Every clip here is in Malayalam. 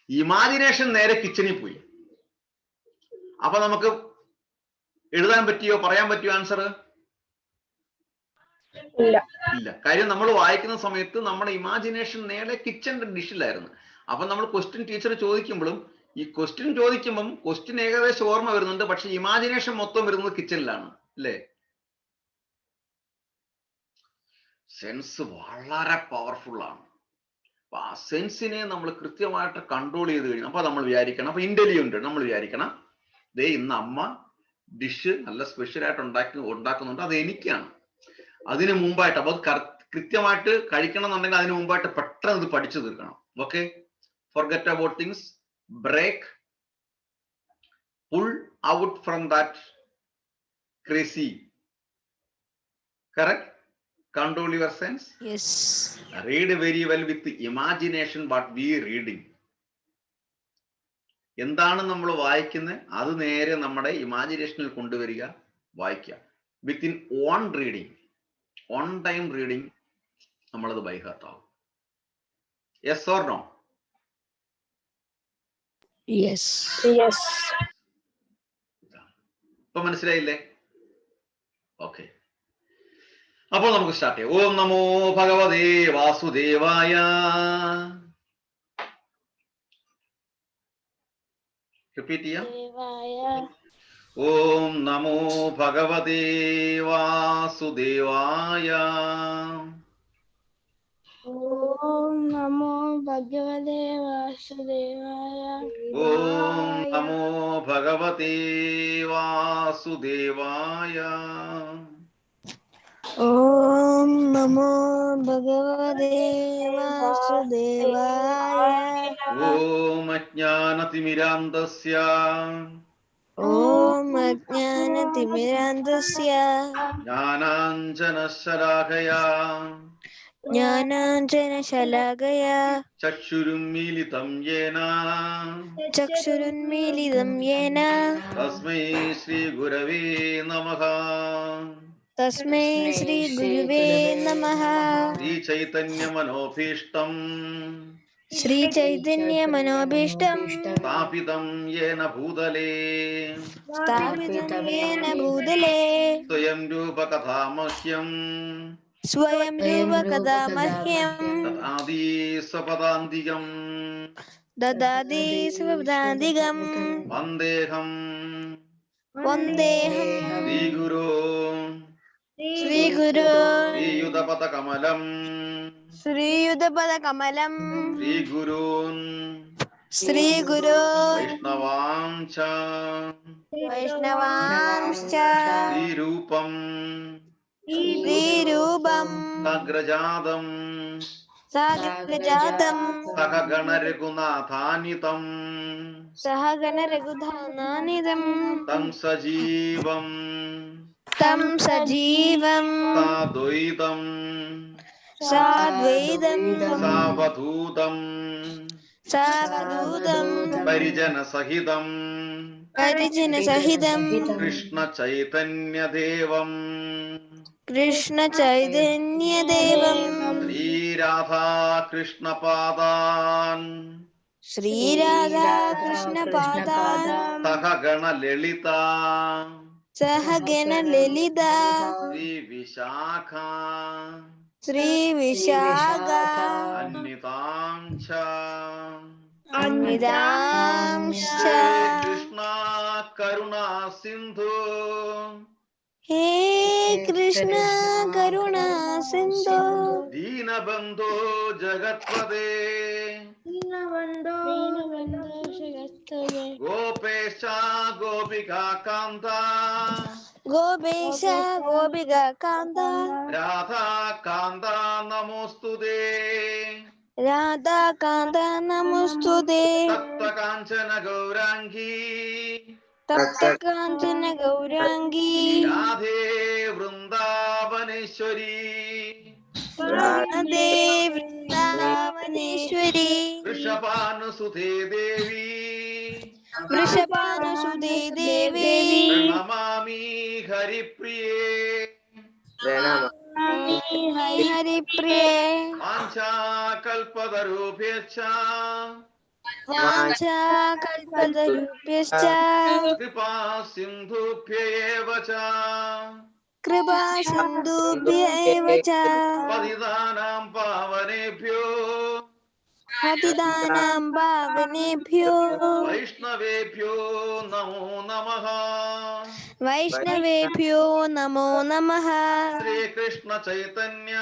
ഇമാജിനേഷൻ നേരെ കിച്ചണിൽ പോയി. അപ്പൊ നമുക്ക് എഴുതാൻ പറ്റിയോ, പറയാൻ പറ്റിയോ ആൻസർ? ഇല്ല. കാര്യം നമ്മൾ വായിക്കുന്ന സമയത്ത് നമ്മുടെ ഇമാജിനേഷൻ നേരെ കിച്ചണിന്റെ ഡിഷിലായിരുന്നു. അപ്പൊ നമ്മൾ ക്വസ്റ്റ്യൻ ടീച്ചർ ചോദിക്കുമ്പോഴും ഈ ക്വസ്റ്റ്യൻ ചോദിക്കുമ്പം ക്വസ്റ്റ്യൻ ഏകദേശം ഓർമ്മ വരുന്നുണ്ട്, പക്ഷെ ഇമാജിനേഷൻ മൊത്തം വരുന്നത് കിച്ചണിലാണ് അല്ലേ? സെൻസ് വളരെ പവർഫുൾ ആണ്. അപ്പൊ ആ സെൻസിനെ നമ്മൾ കൃത്യമായിട്ട് കൺട്രോൾ ചെയ്ത് കഴിഞ്ഞു. അപ്പൊ നമ്മൾ വിചാരിക്കണം, അപ്പൊ ഇന്റലിജന്റ് നമ്മൾ വിചാരിക്കണം, ദേ ഇന്ന് അമ്മ ഡിഷ് നല്ല സ്പെഷ്യലായിട്ട് ഉണ്ടാക്കുന്നുണ്ട്, അത് എനിക്കാണ്. അതിന് മുമ്പായിട്ട് അപ്പൊ കൃത്യമായിട്ട് കഴിക്കണം എന്നുണ്ടെങ്കിൽ അതിന് മുമ്പായിട്ട് പെട്ടെന്ന് ഇത് പഠിച്ചു തീർക്കണം. Okay, forget about things, break, pull out from that crazy, correct, control your sense. Yes. Read very well with imagination what we reading. എന്താണ് നമ്മൾ വായിക്കുന്നത് അത് നേരെ നമ്മുടെ ഇമാജിനേഷനിൽ കൊണ്ടുവരിക, വായിക്കുക. Within on reading, on time reading നമ്മളത് ബൈ ഹാർട്ട് ആവും. Yes or no? Yes. Yes. ഇപ്പൊ മനസ്സിലായില്ലേ? ഓക്കെ, അപ്പോൾ നമുക്ക് സ്റ്റാർട്ട് ചെയ്യാം. ഓം നമോ ഭഗവതേ വാസുദേവായ. റിപ്പീറ്റ് ചെയ്യാം. ഓം നമോ ഭഗവതേ വാസുദേവായ. ഓം നമോ ഭഗവതേ വാസുദേവായ. ഓം നമോ ഭഗവതേ വാസുദേവായ. ഓം നമോ ഭഗവതേ വാസുദേവായ. ഓം അജ്ഞാനതിമിരാന്തസ്യ ഓം അജ്ഞാനതിമിരാന്തസ്യ ജ്ഞാനാഞ്ജനശലാകയാ ജ്ഞാനാഞ്ജനശലാകയാ ചക്ഷുരുന്മീലിതം യേന ചക്ഷുരുന്മീലിതം യേന തസ്മൈ ശ്രീ ഗുരവേ നമഃ. തസ്മൈ ശ്രീ ഗുരുവേ നമഃ. ശ്രീ ചൈതന്യമനോഭീഷ്ടം ശ്രീ ചൈതന്യമനോഭീഷ്ടം സ്ഥാപിതം യേന ഭൂതലേ സ്ഥാപിതം യേന ഭൂതലേ സ്വയം രൂപകഥാമഹ്യം സ്വയം രൂപകഥാമഹ്യം തദാദി സ്വപദാന്തികം ദദാതി സ്വപദാന്തികം വന്ദേഹം വന്ദേഹം ശ്രീഗുരോ ശ്രീഗുരു ശ്രീയുതപദകമലം ശ്രീയുതപദകമലം ശ്രീഗുരൂൻ ശ്രീഗുരു വൈഷ്ണവാംച വൈഷ്ണവാംശ്ച ശ്രീരൂപം ശ്രീരൂപം സഗ്രജാതം സാഗ്രജാതം സഹഗണരഘുനാഥാനിതം സഹഗണ രഘുധാനാനിതം തം സജീവം തം സജീവം സാദ്വൈതം സാദ്വൈതം സാവധൂതം സാവധൂതം പരിജനസഹിതം പരിജനസഹിതം കൃഷ്ണ ചൈതന്യദേവം കൃഷ്ണ ചൈതന്യദേവം ശ്രീരാധാകൃഷ്ണപാദാൻ ശ്രീരാധാകൃഷ്ണപാദാൻ സഹഗണലളിത സഹഗണ ലളിത ശ്രീവിശാഖ ശ്രീവിശാഖ അന്വിതാം ച അന്വിതാംശ്ച കൃഷ്ണ കരുണാ സിന്ധു ഹേ കൃഷ്ണ കരുണാ സിന്ധു ദീനബന്ധോ ജഗത്പദേ ഗോപേശ ഗോപികാകാന്ത ഗോപേശ ഗോപിക കാന്ത രാധാകാന്ത നമോസ്തുതേ രാധാകാന്ത നമോസ്തുതേ തപ്തകാഞ്ചന ഗൗരാംഗീ തപ്തകാഞ്ചന ഗൗരാംഗീ രാധേ വൃന്ദാവനേശ്വരി രാധേ വൃന്ദാവനേശ്വരി വൃഷഭാനുസുതേ ദേവി വൃഷഭാനുസുതേ ദേവി പ്രണമാമി ഹരിപ്രിയേ ഹരിപ്രിയേ വാഞ്ചാകൽപതരുഭ്യശ്ച വാഞ്ചാ കൽപതരുഭ്യശ്ച കൃപാ സിന്ധുഭ്യേവ ച കൃപാ സിന്ധുഭ്യ ഏവ ച പതിതാനാം പാവനേഭ്യോ പതിതാനാം പാവനേഭ്യോ വൈഷ്ണവേഭ്യോ നമോ നമഃ. വൈഷ്ണവേഭ്യോ നമോ നമഃ. ശ്രീകൃഷ്ണ ചൈതന്യ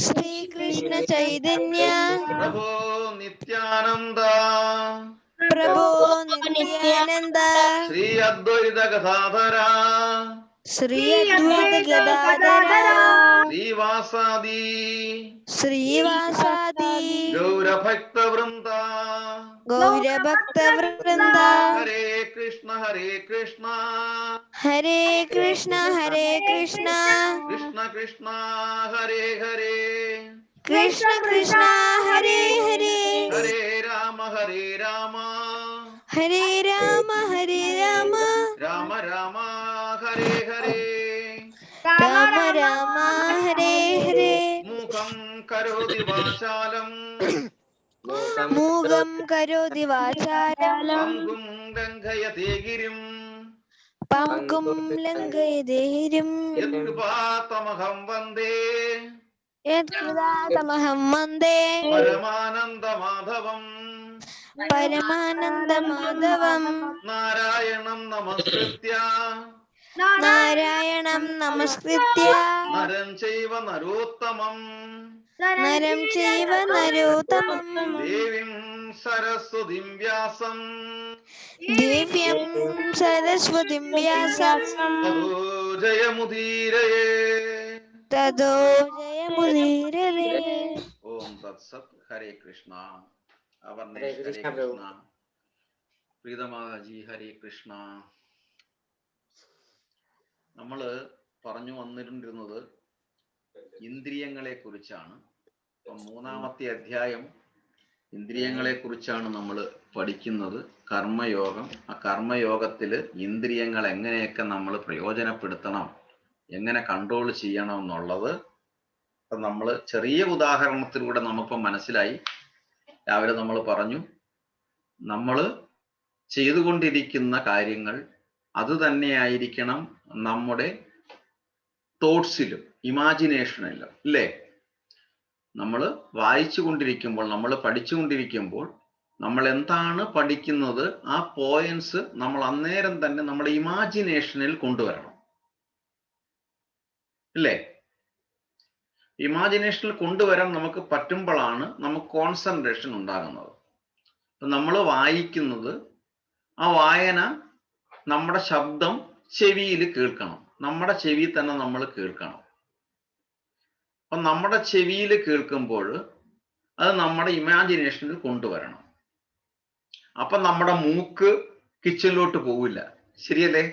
ശ്രീകൃഷ്ണ ചൈതന്യ പ്രഭോ നിത്യാനന്ദ പ്രഭോ നിത്യാനന്ദ ശ്രീ അദ്വൈത ഗദാധര ശ്രീ അദ്വൈത ഗദാധര ശ്രീവാസാദി ശ്രീവാസാദി ഗൗരഭക്തവൃന്ദ ഗൗരഭക്തവൃന്ദ ഹരേ കൃഷ്ണ ഹരേ കൃഷ്ണ ഹരേ കൃഷ്ണ ഹരേ കൃഷ്ണ കൃഷ്ണ കൃഷ്ണ ഹരേ ഹരേ കൃഷ്ണ കൃഷ്ണ ഹരേ ഹരേ ഹരേ രാമ ഹരേ രാമ ഹരേ രാമ ഹരേ രാമ രാമ രാമ ഹരേ ഹരേ രാമ രാമ ഹരേ ഹരേ മുഖം കരോതി വാചാലം മൂകം കരോതി വാചാലം പങ്കും ലംഘയതേ ഗിരിം പങ്കും ലംഘയതേരും യത്കൃപാതമഹം വന്ദേ യത്കൃതാതമഹം വന്ദേ പരമാനന്ദമാധവം പരമാനന്ദമാധവം നാരായണം നമസ്കൃത്യ നാരായണം നമസ്കൃത്യ നരം ചൈവ നരോത്തമം നരം ചൈവ നരോത്തമം ദേവീം സരസ്വതിം വ്യാസം ദിവ്യം സരസ്വതിം വ്യാസം തതോ ജയമുദീരയേ. തതോ ജയമുദീരയേ. ഓം തത്സത്. ഹരേ കൃഷ്ണ. അവർണേഷ് ഹരേ ഹരേ കൃഷ്ണ കൃഷ്ണ. പ്രീതമാതാജി ഹരേ കൃഷ്ണ. നമ്മള് പറഞ്ഞു വന്നിരുന്നത് ഇന്ദ്രിയങ്ങളെ കുറിച്ചാണ്. അപ്പം 3-ാമത്തെ അധ്യായം ഇന്ദ്രിയങ്ങളെ കുറിച്ചാണ് നമ്മൾ പഠിക്കുന്നത്. കർമ്മയോഗം. ആ കർമ്മയോഗത്തില് ഇന്ദ്രിയങ്ങൾ എങ്ങനെയൊക്കെ നമ്മൾ പ്രയോജനപ്പെടുത്തണം, എങ്ങനെ കൺട്രോൾ ചെയ്യണം എന്നുള്ളത് നമ്മൾ ചെറിയ ഉദാഹരണത്തിലൂടെ നമുക്കിപ്പോൾ മനസ്സിലായി. രാവിലെ നമ്മൾ പറഞ്ഞു, നമ്മൾ ചെയ്തുകൊണ്ടിരിക്കുന്ന കാര്യങ്ങൾ അത് തന്നെയായിരിക്കണം നമ്മുടെ തോട്ട്സിലും ഇമാജിനേഷനിലും, ഇല്ലേ? നമ്മൾ വായിച്ചു കൊണ്ടിരിക്കുമ്പോൾ, നമ്മൾ പഠിച്ചുകൊണ്ടിരിക്കുമ്പോൾ നമ്മൾ എന്താണ് പഠിക്കുന്നത് ആ പോയിന്റ്സ് നമ്മൾ അന്നേരം തന്നെ നമ്മുടെ ഇമാജിനേഷനിൽ കൊണ്ടുവരണം, ഇല്ലേ? ഇമാജിനേഷനിൽ കൊണ്ടുവരാൻ നമുക്ക് പറ്റുമ്പോഴാണ് നമുക്ക് കോൺസെൻട്രേഷൻ ഉണ്ടാകുന്നത്. നമ്മൾ വായിക്കുന്നത്, ആ വായന നമ്മുടെ ശബ്ദം ചെവിയിൽ കേൾക്കണം, നമ്മുടെ ചെവി തന്നെ നമ്മൾ കേൾക്കണം. അപ്പൊ നമ്മുടെ ചെവിയിൽ കേൾക്കുമ്പോൾ അത് നമ്മുടെ ഇമാജിനേഷനിൽ കൊണ്ടുവരണം. അപ്പൊ നമ്മുടെ മൂക്ക് കിച്ചണിലോട്ട് പോവില്ല, ശരിയല്ലേ?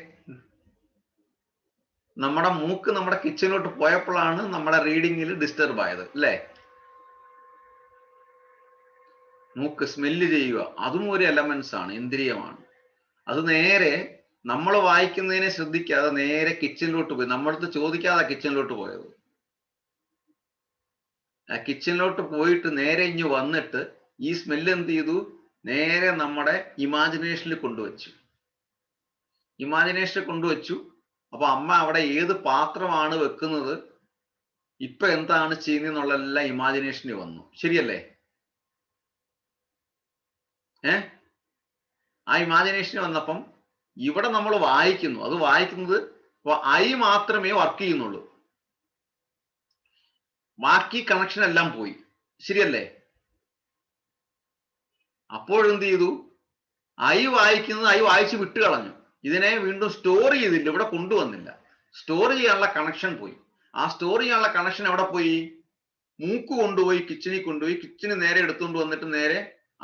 നമ്മുടെ മൂക്ക് നമ്മുടെ കിച്ചണിലോട്ട് പോയപ്പോഴാണ് നമ്മുടെ റീഡിങ്ങിൽ ഡിസ്റ്റർബ് ആയത്, അല്ലേ? മൂക്ക് സ്മെല്ല് ചെയ്യുക, അതും ഒരു എലമെന്റ്സ് ആണ്, ഇന്ദ്രിയമാണ്. അത് നേരെ നമ്മൾ വായിക്കുന്നതിനെ ശ്രദ്ധിക്കാതെ നേരെ കിച്ചണിലോട്ട് പോയി. നമ്മളടുത്ത് ചോദിക്കാതെ കിച്ചണിലോട്ട് പോയത്. ആ കിച്ചണിലോട്ട് പോയിട്ട് നേരെ ഇഞ്ഞ് വന്നിട്ട് ഈ സ്മെല്ല് എന്ത് ചെയ്തു? നേരെ നമ്മുടെ ഇമാജിനേഷനിൽ കൊണ്ടുവച്ചു. ഇമാജിനേഷനിൽ കൊണ്ടുവച്ചു. അപ്പൊ അമ്മ അവിടെ ഏത് പാത്രമാണ് വെക്കുന്നത്, ഇപ്പൊ എന്താണ് ചെയ്യുന്നതെന്നുള്ള ഇമാജിനേഷനിൽ വന്നു, ശരിയല്ലേ? ആ ഇമാജിനേഷനിൽ വന്നപ്പം ഇവിടെ നമ്മൾ വായിക്കുന്നു, അത് വായിക്കുന്നത് ഐ മാത്രമേ വർക്ക് ചെയ്യുന്നുള്ളൂ, ബാക്കി കണക്ഷൻ എല്ലാം പോയി, ശരിയല്ലേ? അപ്പോഴെന്ത് ചെയ്തു? ഐ വായിക്കുന്നത് ഐ വായിച്ച് വിട്ട് കളഞ്ഞു. ഇതിനെ വീണ്ടും സ്റ്റോർ ചെയ്തില്ല, ഇവിടെ കൊണ്ടുവന്നില്ല. സ്റ്റോർ ചെയ്യാനുള്ള കണക്ഷൻ പോയി. ആ സ്റ്റോർ ചെയ്യാനുള്ള കണക്ഷൻ എവിടെ പോയി? മൂക്ക് കൊണ്ടുപോയി കിച്ചണിൽ കൊണ്ടുപോയി, കിച്ചണ് നേരെ എടുത്തുകൊണ്ട് വന്നിട്ട് നേരെ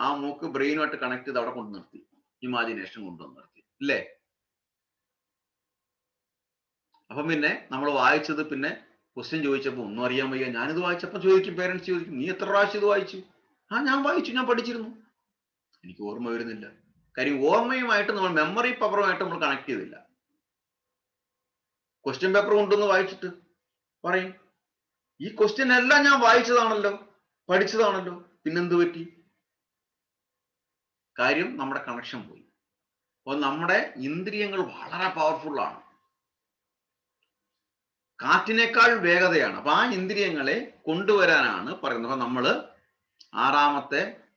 ആ മൂക്ക് ബ്രെയിനുമായിട്ട് കണക്ട് ചെയ്ത് അവിടെ കൊണ്ടു നിർത്തി, ഇമാജിനേഷൻ കൊണ്ടുവന്ന് നിർത്തി, അല്ലേ? അപ്പം പിന്നെ നമ്മൾ വായിച്ചത്, പിന്നെ ക്വസ്റ്റ്യൻ ചോദിച്ചപ്പോൾ ഒന്നും അറിയാൻ വയ്യ. ഞാനിത് വായിച്ചപ്പോൾ ചോദിക്കും, പേരൻസ് ചോദിക്കും, നീ എത്ര പ്രാവശ്യം ഇത് വായിച്ചു? ആ ഞാൻ വായിച്ചു, ഞാൻ പഠിച്ചിരുന്നു, എനിക്ക് ഓർമ്മ വരുന്നില്ല. കാര്യം ഓർമ്മയുമായിട്ട് നമ്മൾ മെമ്മറി പവറുമായിട്ട് നമ്മൾ കണക്ട് ചെയ്തില്ല. ക്വസ്റ്റ്യൻ പേപ്പർ കൊണ്ടുവന്ന് വായിച്ചിട്ട് പറയും, ഈ ക്വസ്റ്റ്യൻ എല്ലാം ഞാൻ വായിച്ചതാണല്ലോ, പഠിച്ചതാണല്ലോ, പിന്നെന്ത് പറ്റി? കാര്യം നമ്മുടെ കണക്ഷൻ പോയി. അപ്പോൾ നമ്മുടെ ഇന്ദ്രിയങ്ങൾ വളരെ പവർഫുള്ളാണ്, കാറ്റിനേക്കാൾ വേഗതയാണ്. അപ്പൊ ആ ഇന്ദ്രിയങ്ങളെ കൊണ്ടുവരാനാണ് പറയുന്നത്. അപ്പൊ നമ്മള്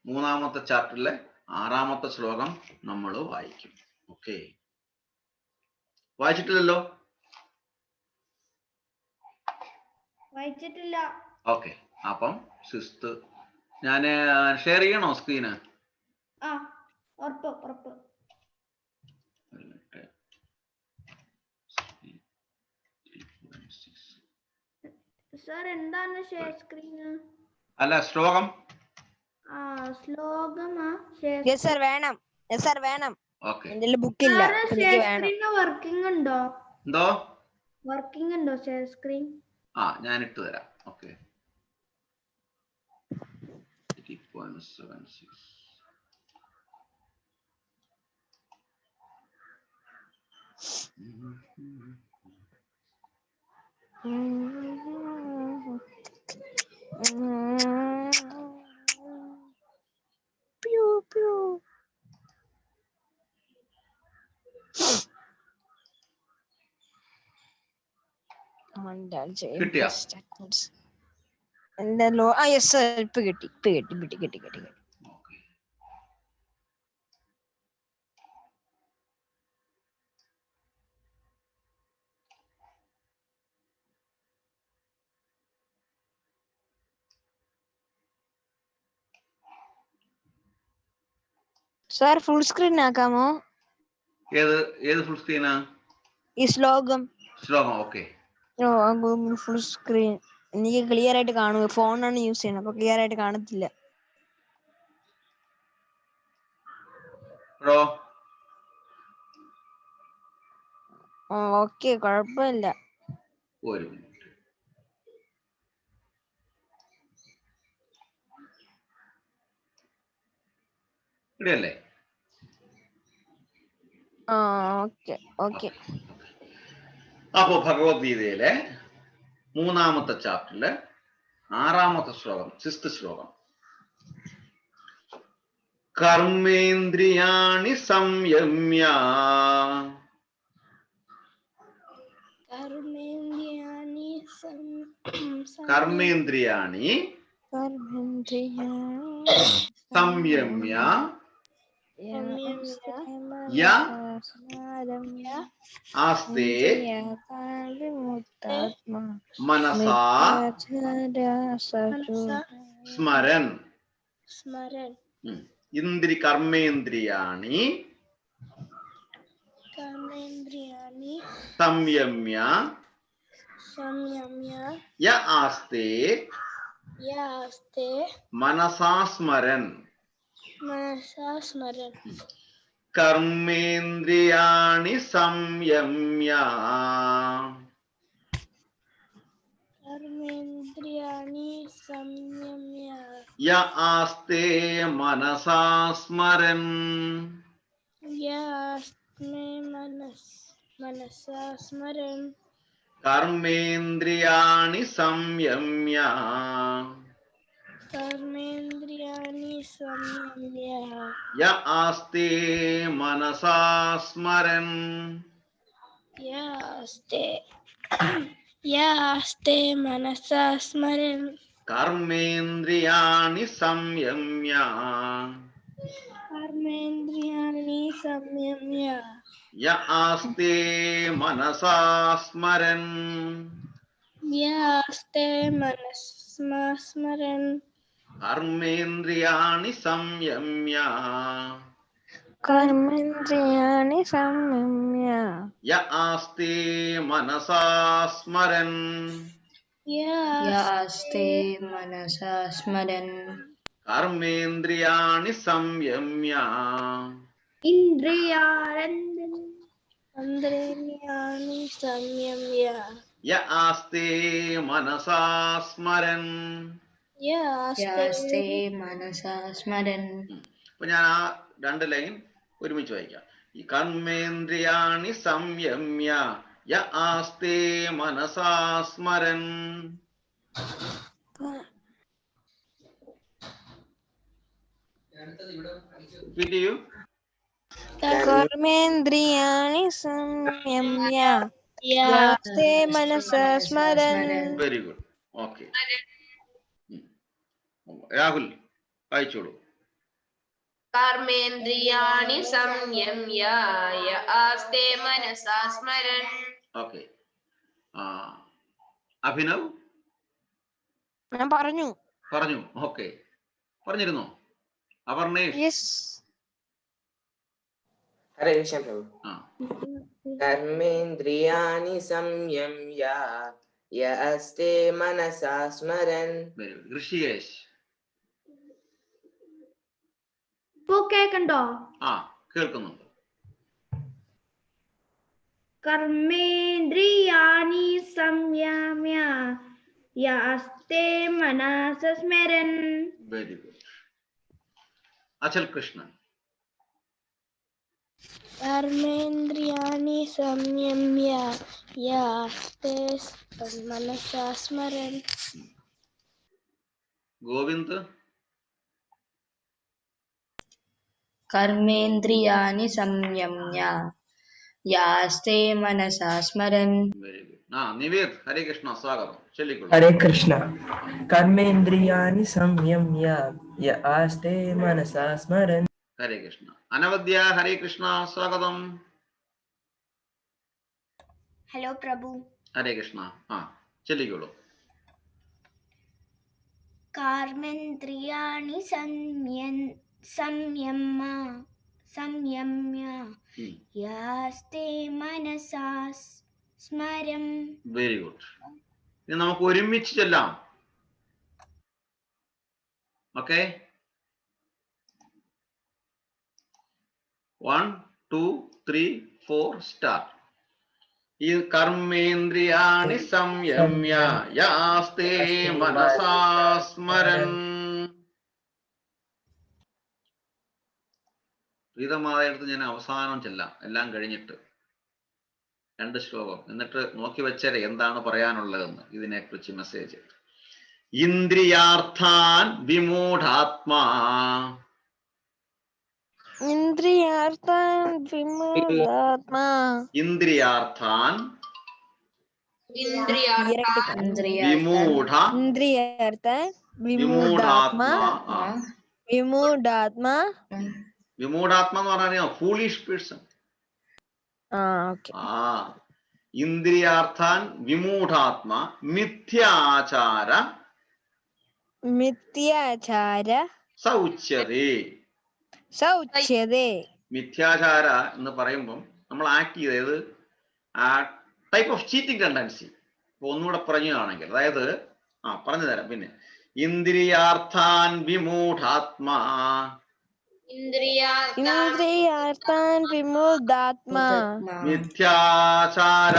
മൂന്നാമത്തെ ചാപ്റ്ററിലെ 6ാമത്തെ ശ്ലോകം നമ്മൾ വായിക്കും. ഓക്കെ, വായിച്ചിട്ടില്ലല്ലോ? വായിച്ചിട്ടില്ല. ഓക്കെ, അപ്പം 6th ഞാൻ ഷെയർ ചെയ്യണോ സ്ക്രീന്? ഉറപ്പ്. സർ എന്താണ് ഷെയർ സ്ക്രീൻ? അല്ല, ശ്ലോകം. ശ്ലോകമാ? യെസ് സർ വേണം. യെസ് സർ വേണം. ഓക്കെ, എന്റെ ബുക്ക് ഇല്ല, എനിക്ക് വേണം. വർക്കിംഗ് ഉണ്ടോ? എന്തോ വർക്കിംഗ് ഉണ്ടോ ഷെയർ സ്ക്രീൻ? ഞാൻ ഇട്ട് തരാം. ഓക്കെ, 3.76. കിട്ടിയോ? എന്താ? യെസ് സർ, ഇപ്പൊ കിട്ടി. സാർ ഫുൾ സ്ക്രീൻ ആക്കാമോ? ഏത് ഫുൾ സ്ക്രീനാ? ഈ ശ്ലോകം. ഓക്കെ. ഗൂഗിൾ ഫുൾ സ്ക്രീൻ എനിക്ക് ക്ലിയർ ആയിട്ട് കാണുക. ഫോണാണ് യൂസ് ചെയ്യുന്നത്, അപ്പൊ ക്ലിയർ ആയിട്ട് കാണത്തില്ല. ഓക്കെ, കുഴപ്പമില്ല. ഒരു മിനിറ്റ്. ഇവിടെയല്ലേ? ഓക്കെ. അപ്പോ ഭഗവത്ഗീതയിലെ 3ാമത്തെ ചാപ്റ്ററിലെ 6ാമത്തെ ശ്ലോകം, 6th ശ്ലോകം. കർമ്മേന്ദ്രിയാണി സംയമ്യ സംയമ്യ ആസ്തേ മനസാ സ്മരൻ. കർമ്മേന്ദ്രിയാണി സംയമ്യ ആസ്തേ മനസാ സ്മരൻ. കർമ്മേന്ദ്രിയാണി സംയമ്യ ആസ്തേ മനസാ സ്മരൻ. കർമ്മേന്ദ്രിയാണി സംയമ്യ ആസ്തേ മനസാ സ്മരൻ. കർമ്മേന്ദ്രിയാണി സംയമ്യ ആസ്തേ മനസാ സ്മരൻ. കർമ്മേന്ദ്രിയാണി സംയമ്യ ആസ്തേ മനസാ സ്മരൻ. കർമ്മേന്ദ്രിയാണി സംയമ്യ ആസ്തേ മനസാ സ്മരൻ. അപ്പൊ ഞാൻ ആ 2 ലൈൻ ഒരുമിച്ച് വായിക്കാം. ഈ കർമ്മേന്ദ്രിയാണി സംയമ്യ ആസ്തേ മനസാ സ്മരൻ. Repeat you. കർമ്മേന്ദ്രിയാണി സംയമ്യ യാസ്തേ മനസാ സ്മരൻ. Very good. Okay. രാഹുൽ വായിച്ചോളൂ. കർമ്മേന്ദ്രിയാണി സംയമ്യ ആസ്തേ മനസാ സ്മരൻ. ഓക്കെ. അഭിനവ് ഞാൻ പറഞ്ഞു. ഓക്കെ. പറഞ്ഞിരുന്നോ? അപർണേഷ്. യെസ്. ഹരേ കൃഷ്ണ പ്രഭു. ആ, കർമ്മേന്ദ്രിയാണി സംയമ്യ യസ്തേ മനസാ സ്മരൻ. Very good. ഋഷികേശ്. ഇപ്പൊ കേക്കണ്ടോ? ആ, കേൾക്കുന്നുണ്ട്. കർമ്മേന്ദ്രിയാണി സംയമ്യ യാസ്തേ മനസ സ്മരൻ. Very good. അചൽ കൃഷ്ണൻ. കർമ്മേന്ദ്രിയാണി സംയമ്യ യാസ്തേ മനസാ സ്മരൻ. ഗോവിന്ദ്. കർമ്മേന്ദ്രിയാണി സംയമ്യ യാസ്തേ മനസാ സ്മരൻ. Very good. നിവേദ്. ഹരേ കൃഷ്ണ. സ്വാഗതം. ചൊല്ലിക്കൊള്ളൂ. ഹരേ കൃഷ്ണ. കർമ്മേന്ദ്രിയാണി സംയമ്യ യാസ്തേ മനസാ സ്മരൻ. ഹരേ കൃഷ്ണ. അനവദ്യ. ഹരേ കൃഷ്ണ. സ്വാഗതം. ഹലോ പ്രഭു. ഹരേ കൃഷ്ണ. ചൊല്ലിക്കോളൂ. കർമ്മേന്ദ്രിയാണി സംയമ്യ യാസ്തേ മനസാ സ്മരം. Very good. ഇനി നമുക്ക് ഒരുമിച്ച് ചെല്ലാം. ഓക്കെ. 1 2 3 4 സ്റ്റാർട്ട്. ഈ കർമ്മേന്ദ്രിയാണി സംയമ്യ യാസ്തേ മനസാ സ്മരൻ. പ്രീതമായടുത്ത് ഞാൻ അവസാനം ചെല്ലാം, എല്ലാം കഴിഞ്ഞിട്ട് 2 ശ്ലോകം, എന്നിട്ട് നോക്കി വെച്ചേരെ എന്താണ് പറയാനുള്ളതെന്ന് ഇതിനെക്കുറിച്ച് മെസ്സേജ്. ഇന്ദ്രിയാർത്ഥാൻ വിമൂഢാത്മാ. ഇന്ദ്രിയാർത്ഥാൻ വിമൂഢാത്മാ. ഇന്ദ്രിയാർത്ഥാൻ വിമൂഢാത്മാ. വിമൂഢാത്മ എന്ന് പറഞ്ഞാൽ ഫൂളിഷ് പേഴ്സൺ. ഇന്ദ്രിയാർത്ഥാൻ വിമൂഢാത്മ മിഥ്യാചാര സൗച്യതേ. മിഥ്യാചാര എന്ന് പറയുമ്പം നമ്മൾ ആക്ട് ചെയ്തത് ആ ടൈപ്പ് ഓഫ് ചീറ്റിംഗ് ടെൻഡൻസി. ഇപ്പൊ ഒന്നുകൂടെ പറഞ്ഞതാണെങ്കിൽ, അതായത് പറഞ്ഞു തരാം. പിന്നെ ഇന്ദ്രിയാർത്ഥാൻ വിമൂഢാത്മാ. ഇന്ദ്രിയാർത്ഥാൻ വിമൂഢാത്മാ മിഥ്യാചാര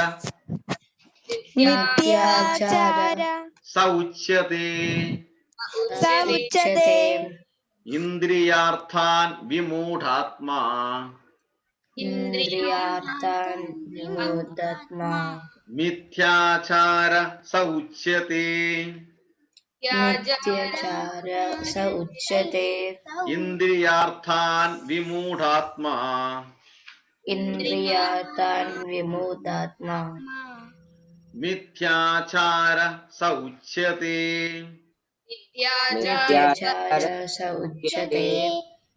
സൗച്യതേ. ഇന്ദ്രിയാർത്ഥാൻ വിമൂഢാത്മാ മിഥ്യാചാര സൗച്യതേ.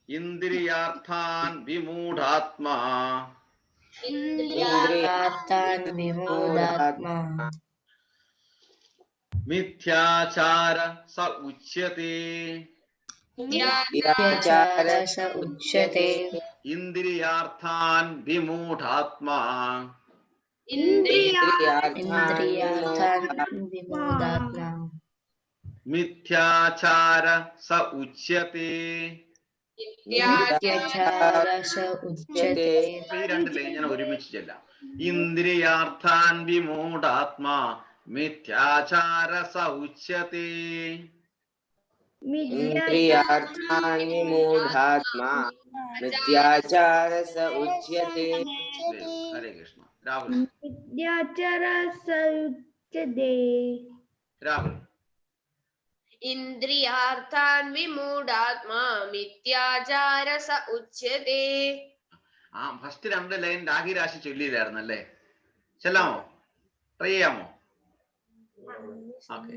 ഇന്ദ്രിയാർത്ഥാൻ വിമൂഢാത്മാ മിഥ്യാചാര സൗച്യതേ. ഇന്ദ്രിയാർത്ഥാൻ വിമൂഢാത്മാ മിഥ്യാചാര സൗച്യതേ. ഇന്ദ്രിയാർത്ഥാൻ വിമൂഢാത്മാ മിഥ്യാചാര സൗച്യതേ. ഈ 2 ലൈൻ ഞാൻ ഒരുമിച്ച് ചെല്ലാം. ഇന്ദ്രിയാർത്ഥാൻ വിമൂഢാത്മാ മിഥ്യാചാര സൗച്യതേ. ഇന്ദ്രിയാർത്ഥാൻ വിമൂഢാത്മാ മിഥ്യാചാര സൗച്യതേ. ഹരേ കൃഷ്ണ. രാഹുൽ. മിഥ്യാചാര സൗച്യതേ. രാഹുൽ. ഇന്ദ്രിയാർത്ഥാൻ വിമൂഢാത്മാ മിഥ്യാചാര സ ഉച്യതേ. ആ ഫസ്റ്റ് 2 ലൈൻ രാഗിരാശി ചൊല്ലിയില്ലായിരുന്നല്ലേ? ചെല്ലാമോ? ട്രൈ ചെയ്യാമോ? ഓക്കെ.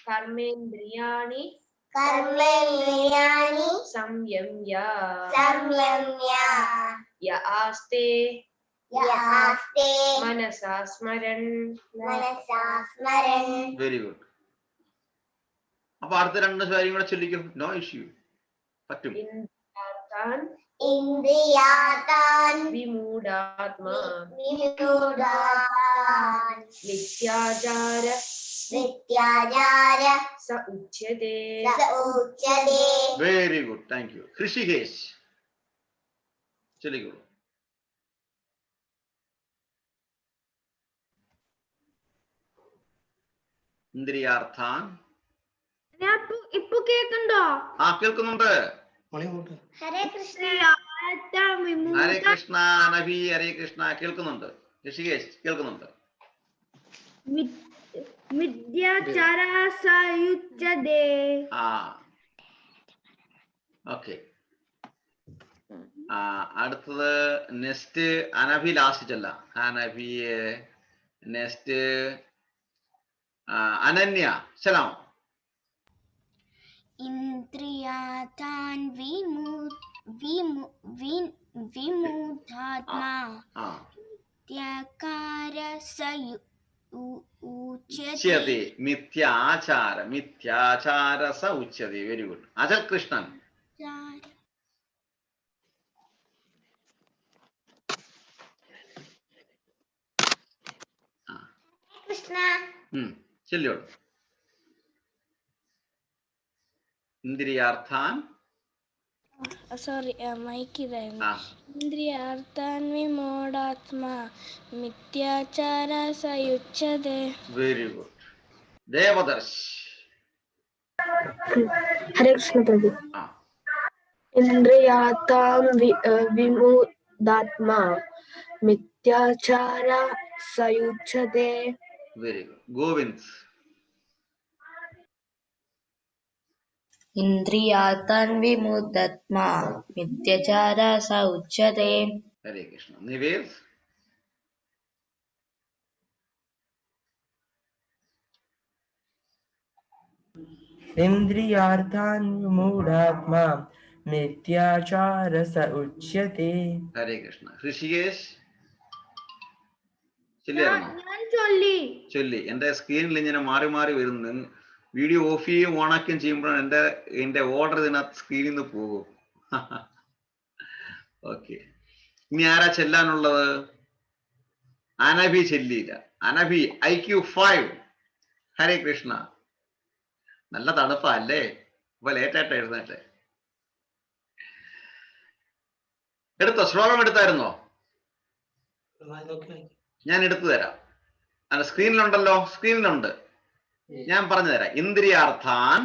കർമ്മേന്ദ്രിയാണി സംയമ്യ യ ആസ്തേ മനസാ സ്മരൻ. Very good. അപ്പൊ അടുത്ത 2 കാര്യം കൂടെ ചൊല്ലിക്കും. നോ ഇഷ്യൂ, പറ്റും. ഇന്ദ്രിയാതാൻ വിമൂഢാത്മാ മിഥ്യാചാര സ ഉച്യതേ. Very good, thank you. Rishikesh ചൊല്ലിക്കോളൂ. ഇന്ദ്രിയാർത്ഥാൻ. ഇപ്പൊ കേക്കുണ്ടോ? ആ കേൾക്കുന്നുണ്ട്. ഹരേ കൃഷ്ണ. ഹരേ കൃഷ്ണ. നബി ഹരേ കൃഷ്ണ. കേൾക്കുന്നുണ്ട്. ഋഷികേശ് കേൾക്കുന്നുണ്ട്. മിഥ്യാചാര സയുജ്യതേ. ആ ഓക്കെ. അടുത്തത് നെക്സ്റ്റ് അനഭി ലാസ്റ്റ് ചെല്ല. അനഭി നെക്സ്റ്റ് അനന്യ ചെല്ലാം. ഇന്ദ്രിയാതാൻ വിമൂഢാത്മാ ത്യാകാര ഉച്യതേ. മിഥ്യാചാര സ ഉച്യതേ. Very good. അജൽ കൃഷ്ണൻ. കൃഷ്ണ. ചെല്ലോളൂ. ഇന്ദ്രിയാർത്ഥാൻ. സോറി, മൈക്ക് ഇതായിരുന്നു. ഇന്ദ്രിയാർത്ഥാൻ വിമൂഢാത്മാ മിഥ്യാചാര സയുജ്യതേ. Very good. ദേവദർശ്. ഹരേ കൃഷ്ണ പ്രഭു. ഇന്ദ്രിയാതാം വിമൂഢാത്മാ മിഥ്യാചാര സയുജ്യതേ. Very good. ഗോവിന്ദ്. ഇന്ദ്രിയാതാൻ വിമൂഢാത്മാ മിഥ്യാചാര സ ഉച്യതേ. ഹരേ കൃഷ്ണ. നിവേദ്. ഇന്ദ്രിയാർത്ഥാൻ വിമൂഢാത്മാ മിഥ്യാചാര സ ഉച്യതേ. ഹരേ കൃഷ്ണ. ഋഷികേശ് ചൊല്ലി. എന്റെ സ്ക്രീനിൽ ഇങ്ങനെ മാറി മാറി വരുന്നു. വീഡിയോ ഓഫ് ചെയ്യുകയും ഓണാക്കുകയും ചെയ്യുമ്പോഴാണ് എന്റെ ഓർഡർ ഇതിനകത്ത് സ്ക്രീനിൽ നിന്ന് പോകും. ഓക്കെ. ഇനി ആരാ ചെല്ലാനുള്ളത്? അനഭി ചെല്ലിയില്ല. അനഭി IQ 5. ഹരേ കൃഷ്ണ. നല്ല തണുപ്പാ അല്ലേ? അപ്പൊ ലേറ്റായിട്ട് എഴുന്നേറ്റെ. എടുത്തോ? ശ്ലോകം എടുത്തായിരുന്നോ? ഞാൻ എടുത്തു തരാം. അല്ല, സ്ക്രീനിലുണ്ടല്ലോ. സ്ക്രീനിലുണ്ട്. ഞാൻ പറഞ്ഞു തരാം. ഇന്ദ്രിയാർത്ഥാൻ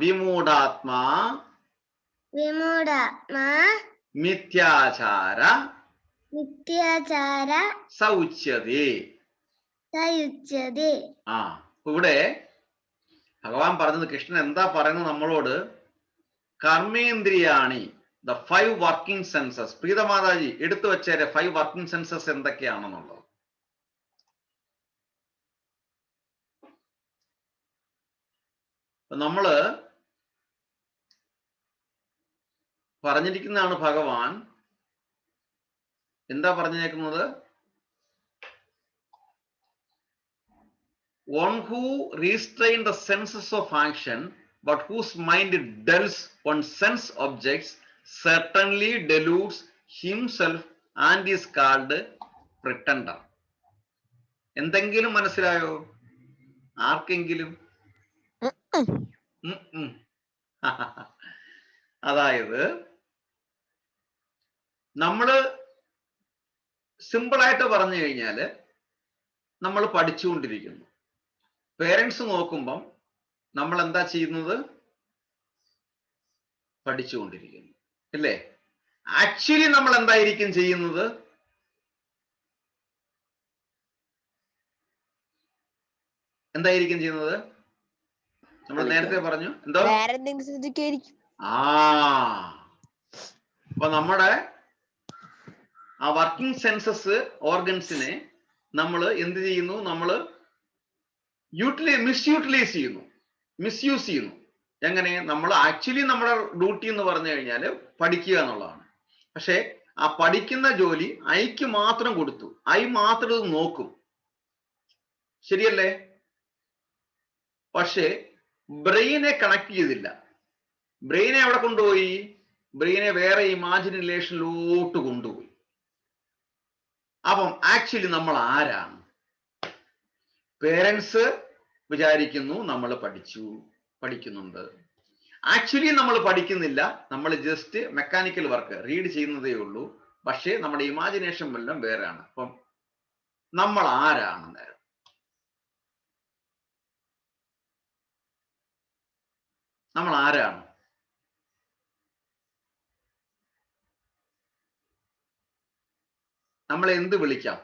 വിമൂഢാത്മാ മിഥ്യാചാര സൗച്യതേ. ഇവിടെ ഭഗവാൻ പറഞ്ഞത്, കൃഷ്ണൻ എന്താ പറയുന്നത് നമ്മളോട്? കർമ്മേന്ദ്രിയാണി, ദ 5 വർക്കിംഗ് സെൻസസ്. പ്രീതമാതാജി എടുത്തു വെച്ചേരെ 5 വർക്കിംഗ് സെൻസസ് എന്തൊക്കെയാണെന്നുള്ളത്. നമ്മള് പറഞ്ഞിരിക്കുന്നതാണ് ഭഗവാൻ എന്താ പറഞ്ഞേക്കുന്നത്? One who restrain the senses of action, but whose mind dwells on sense objects, certainly deludes himself and is called pretender. എന്തെങ്കിലും മനസ്സിലായോ? ആർക്കെങ്കിലും? അതായത് നമ്മള് സിമ്പിളായിട്ട് പറഞ്ഞു കഴിഞ്ഞാല് നമ്മൾ പഠിച്ചുകൊണ്ടിരിക്കുന്നു. പേരൻസ് നോക്കുമ്പം നമ്മൾ എന്താ ചെയ്യുന്നത്? പഠിച്ചുകൊണ്ടിരിക്കുന്നു, അല്ലേ? ആക്ച്വലി നമ്മൾ എന്തായിരിക്കും ചെയ്യുന്നത്? എന്തായിരിക്കും ചെയ്യുന്നത്? നമ്മൾ നേരത്തെ പറഞ്ഞു എന്തോ അപ്പൊ നമ്മുടെ ആ വർക്കിംഗ് സെൻസസ് ഓർഗൻസിനെ നമ്മൾ എന്ത് ചെയ്യുന്നു? നമ്മൾ മിസ്യൂട്ടിലൈസ് ചെയ്യുന്നു, മിസ്യൂസ് ചെയ്യുന്നു. എങ്ങനെ? നമ്മൾ ആക്ച്വലി നമ്മുടെ ഡ്യൂട്ടി എന്ന് പറഞ്ഞു കഴിഞ്ഞാൽ പഠിക്കുക എന്നുള്ളതാണ്. പക്ഷെ ആ പഠിക്കുന്ന ജോലി ഐക്ക് മാത്രം കൊടുത്തു, ഐ മാത്രം ഇത് നോക്കും, ശരിയല്ലേ? പക്ഷെ ബ്രെയിനെ കണക്ട് ചെയ്തില്ല. ബ്രെയിനെ എവിടെ കൊണ്ടുപോയി? ബ്രെയിനെ വേറെ ഇമാജിനേഷനിലോട്ട് കൊണ്ടുപോയി. അപ്പം ആക്ച്വലി നമ്മൾ ആരാണ്? പേരൻസ് വിചാരിക്കുന്നു നമ്മൾ പഠിക്കുന്നുണ്ട്. ആക്ച്വലി നമ്മൾ പഠിക്കുന്നില്ല, നമ്മൾ ജസ്റ്റ് മെക്കാനിക്കൽ വർക്ക് റീഡ് ചെയ്യുന്നതേ ഉള്ളൂ. പക്ഷേ നമ്മുടെ ഇമാജിനേഷൻ എല്ലാം വേറെയാണ്. അപ്പം നമ്മൾ ആരാണ്? നേരം നമ്മൾ ആരാണ്? നമ്മളെ എന്ത് വിളിക്കാം?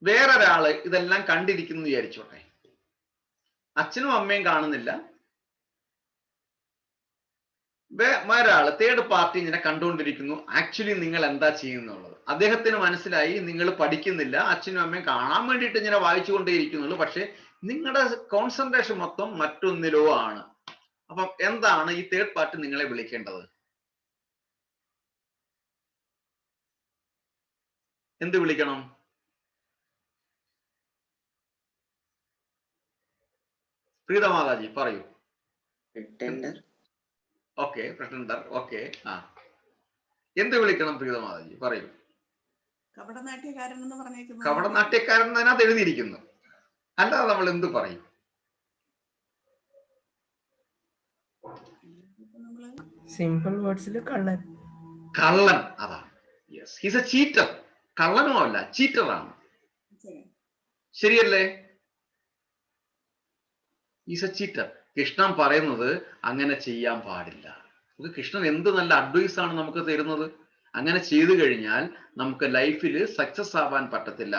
വേറൊരാള് ഇതെല്ലാം കണ്ടിരിക്കുന്നു വിചാരിച്ചോട്ടെ. അച്ഛനും അമ്മയും കാണുന്നില്ല, വേറൊരാള് തേർഡ് പാർട്ടി ഇങ്ങനെ കണ്ടുകൊണ്ടിരിക്കുന്നു. ആക്ച്വലി നിങ്ങൾ എന്താ ചെയ്യുന്നുള്ളത് അദ്ദേഹത്തിന് മനസ്സിലായി. നിങ്ങൾ പഠിക്കുന്നില്ല, അച്ഛനും അമ്മയും കാണാൻ വേണ്ടിയിട്ട് ഇങ്ങനെ വായിച്ചുകൊണ്ടേയിരിക്കുന്നുള്ളൂ. പക്ഷെ നിങ്ങളുടെ കോൺസെൻട്രേഷൻ മൊത്തം മറ്റൊന്നിലോ ആണ്. അപ്പം എന്താണ് ഈ തേർഡ് പാർട്ടി നിങ്ങളെ വിളിക്കേണ്ടത്? എന്ത് വിളിക്കണം? പ്രീത മാതാജി പറയൂ. ഓക്കെ, പ്രട്ടൻഡർ. ഓക്കെ, ആ എന്ത് വിളിക്കണം പ്രീത മാതാജി പറയൂ. കപടനാട്യക്കാരൻ എന്ന് പറഞ്ഞേക്കുന്നു. കപടനാട്യക്കാരൻ അതിനകത്ത് എഴുതിയിരിക്കുന്നു, അല്ലാതെ നമ്മൾ എന്ത് പറയും? സിമ്പിൾ വേർഡ്സിൽ കള്ളൻ. കള്ളൻ, അതാണ്. Yes, he's a cheater. കള്ളനോ അല്ല, ചീറ്ററാണ്. ശരിയല്ലേ? Is A cheater. കൃഷ്ണൻ പറയുന്നത് അങ്ങനെ ചെയ്യാൻ പാടില്ല. കൃഷ്ണൻ എന്ത് നല്ല അഡ്വൈസ് ആണ് നമുക്ക് തരുന്നത്. അങ്ങനെ ചെയ്തു കഴിഞ്ഞാൽ നമുക്ക് ലൈഫിൽ സക്സസ് ആവാൻ പറ്റത്തില്ല.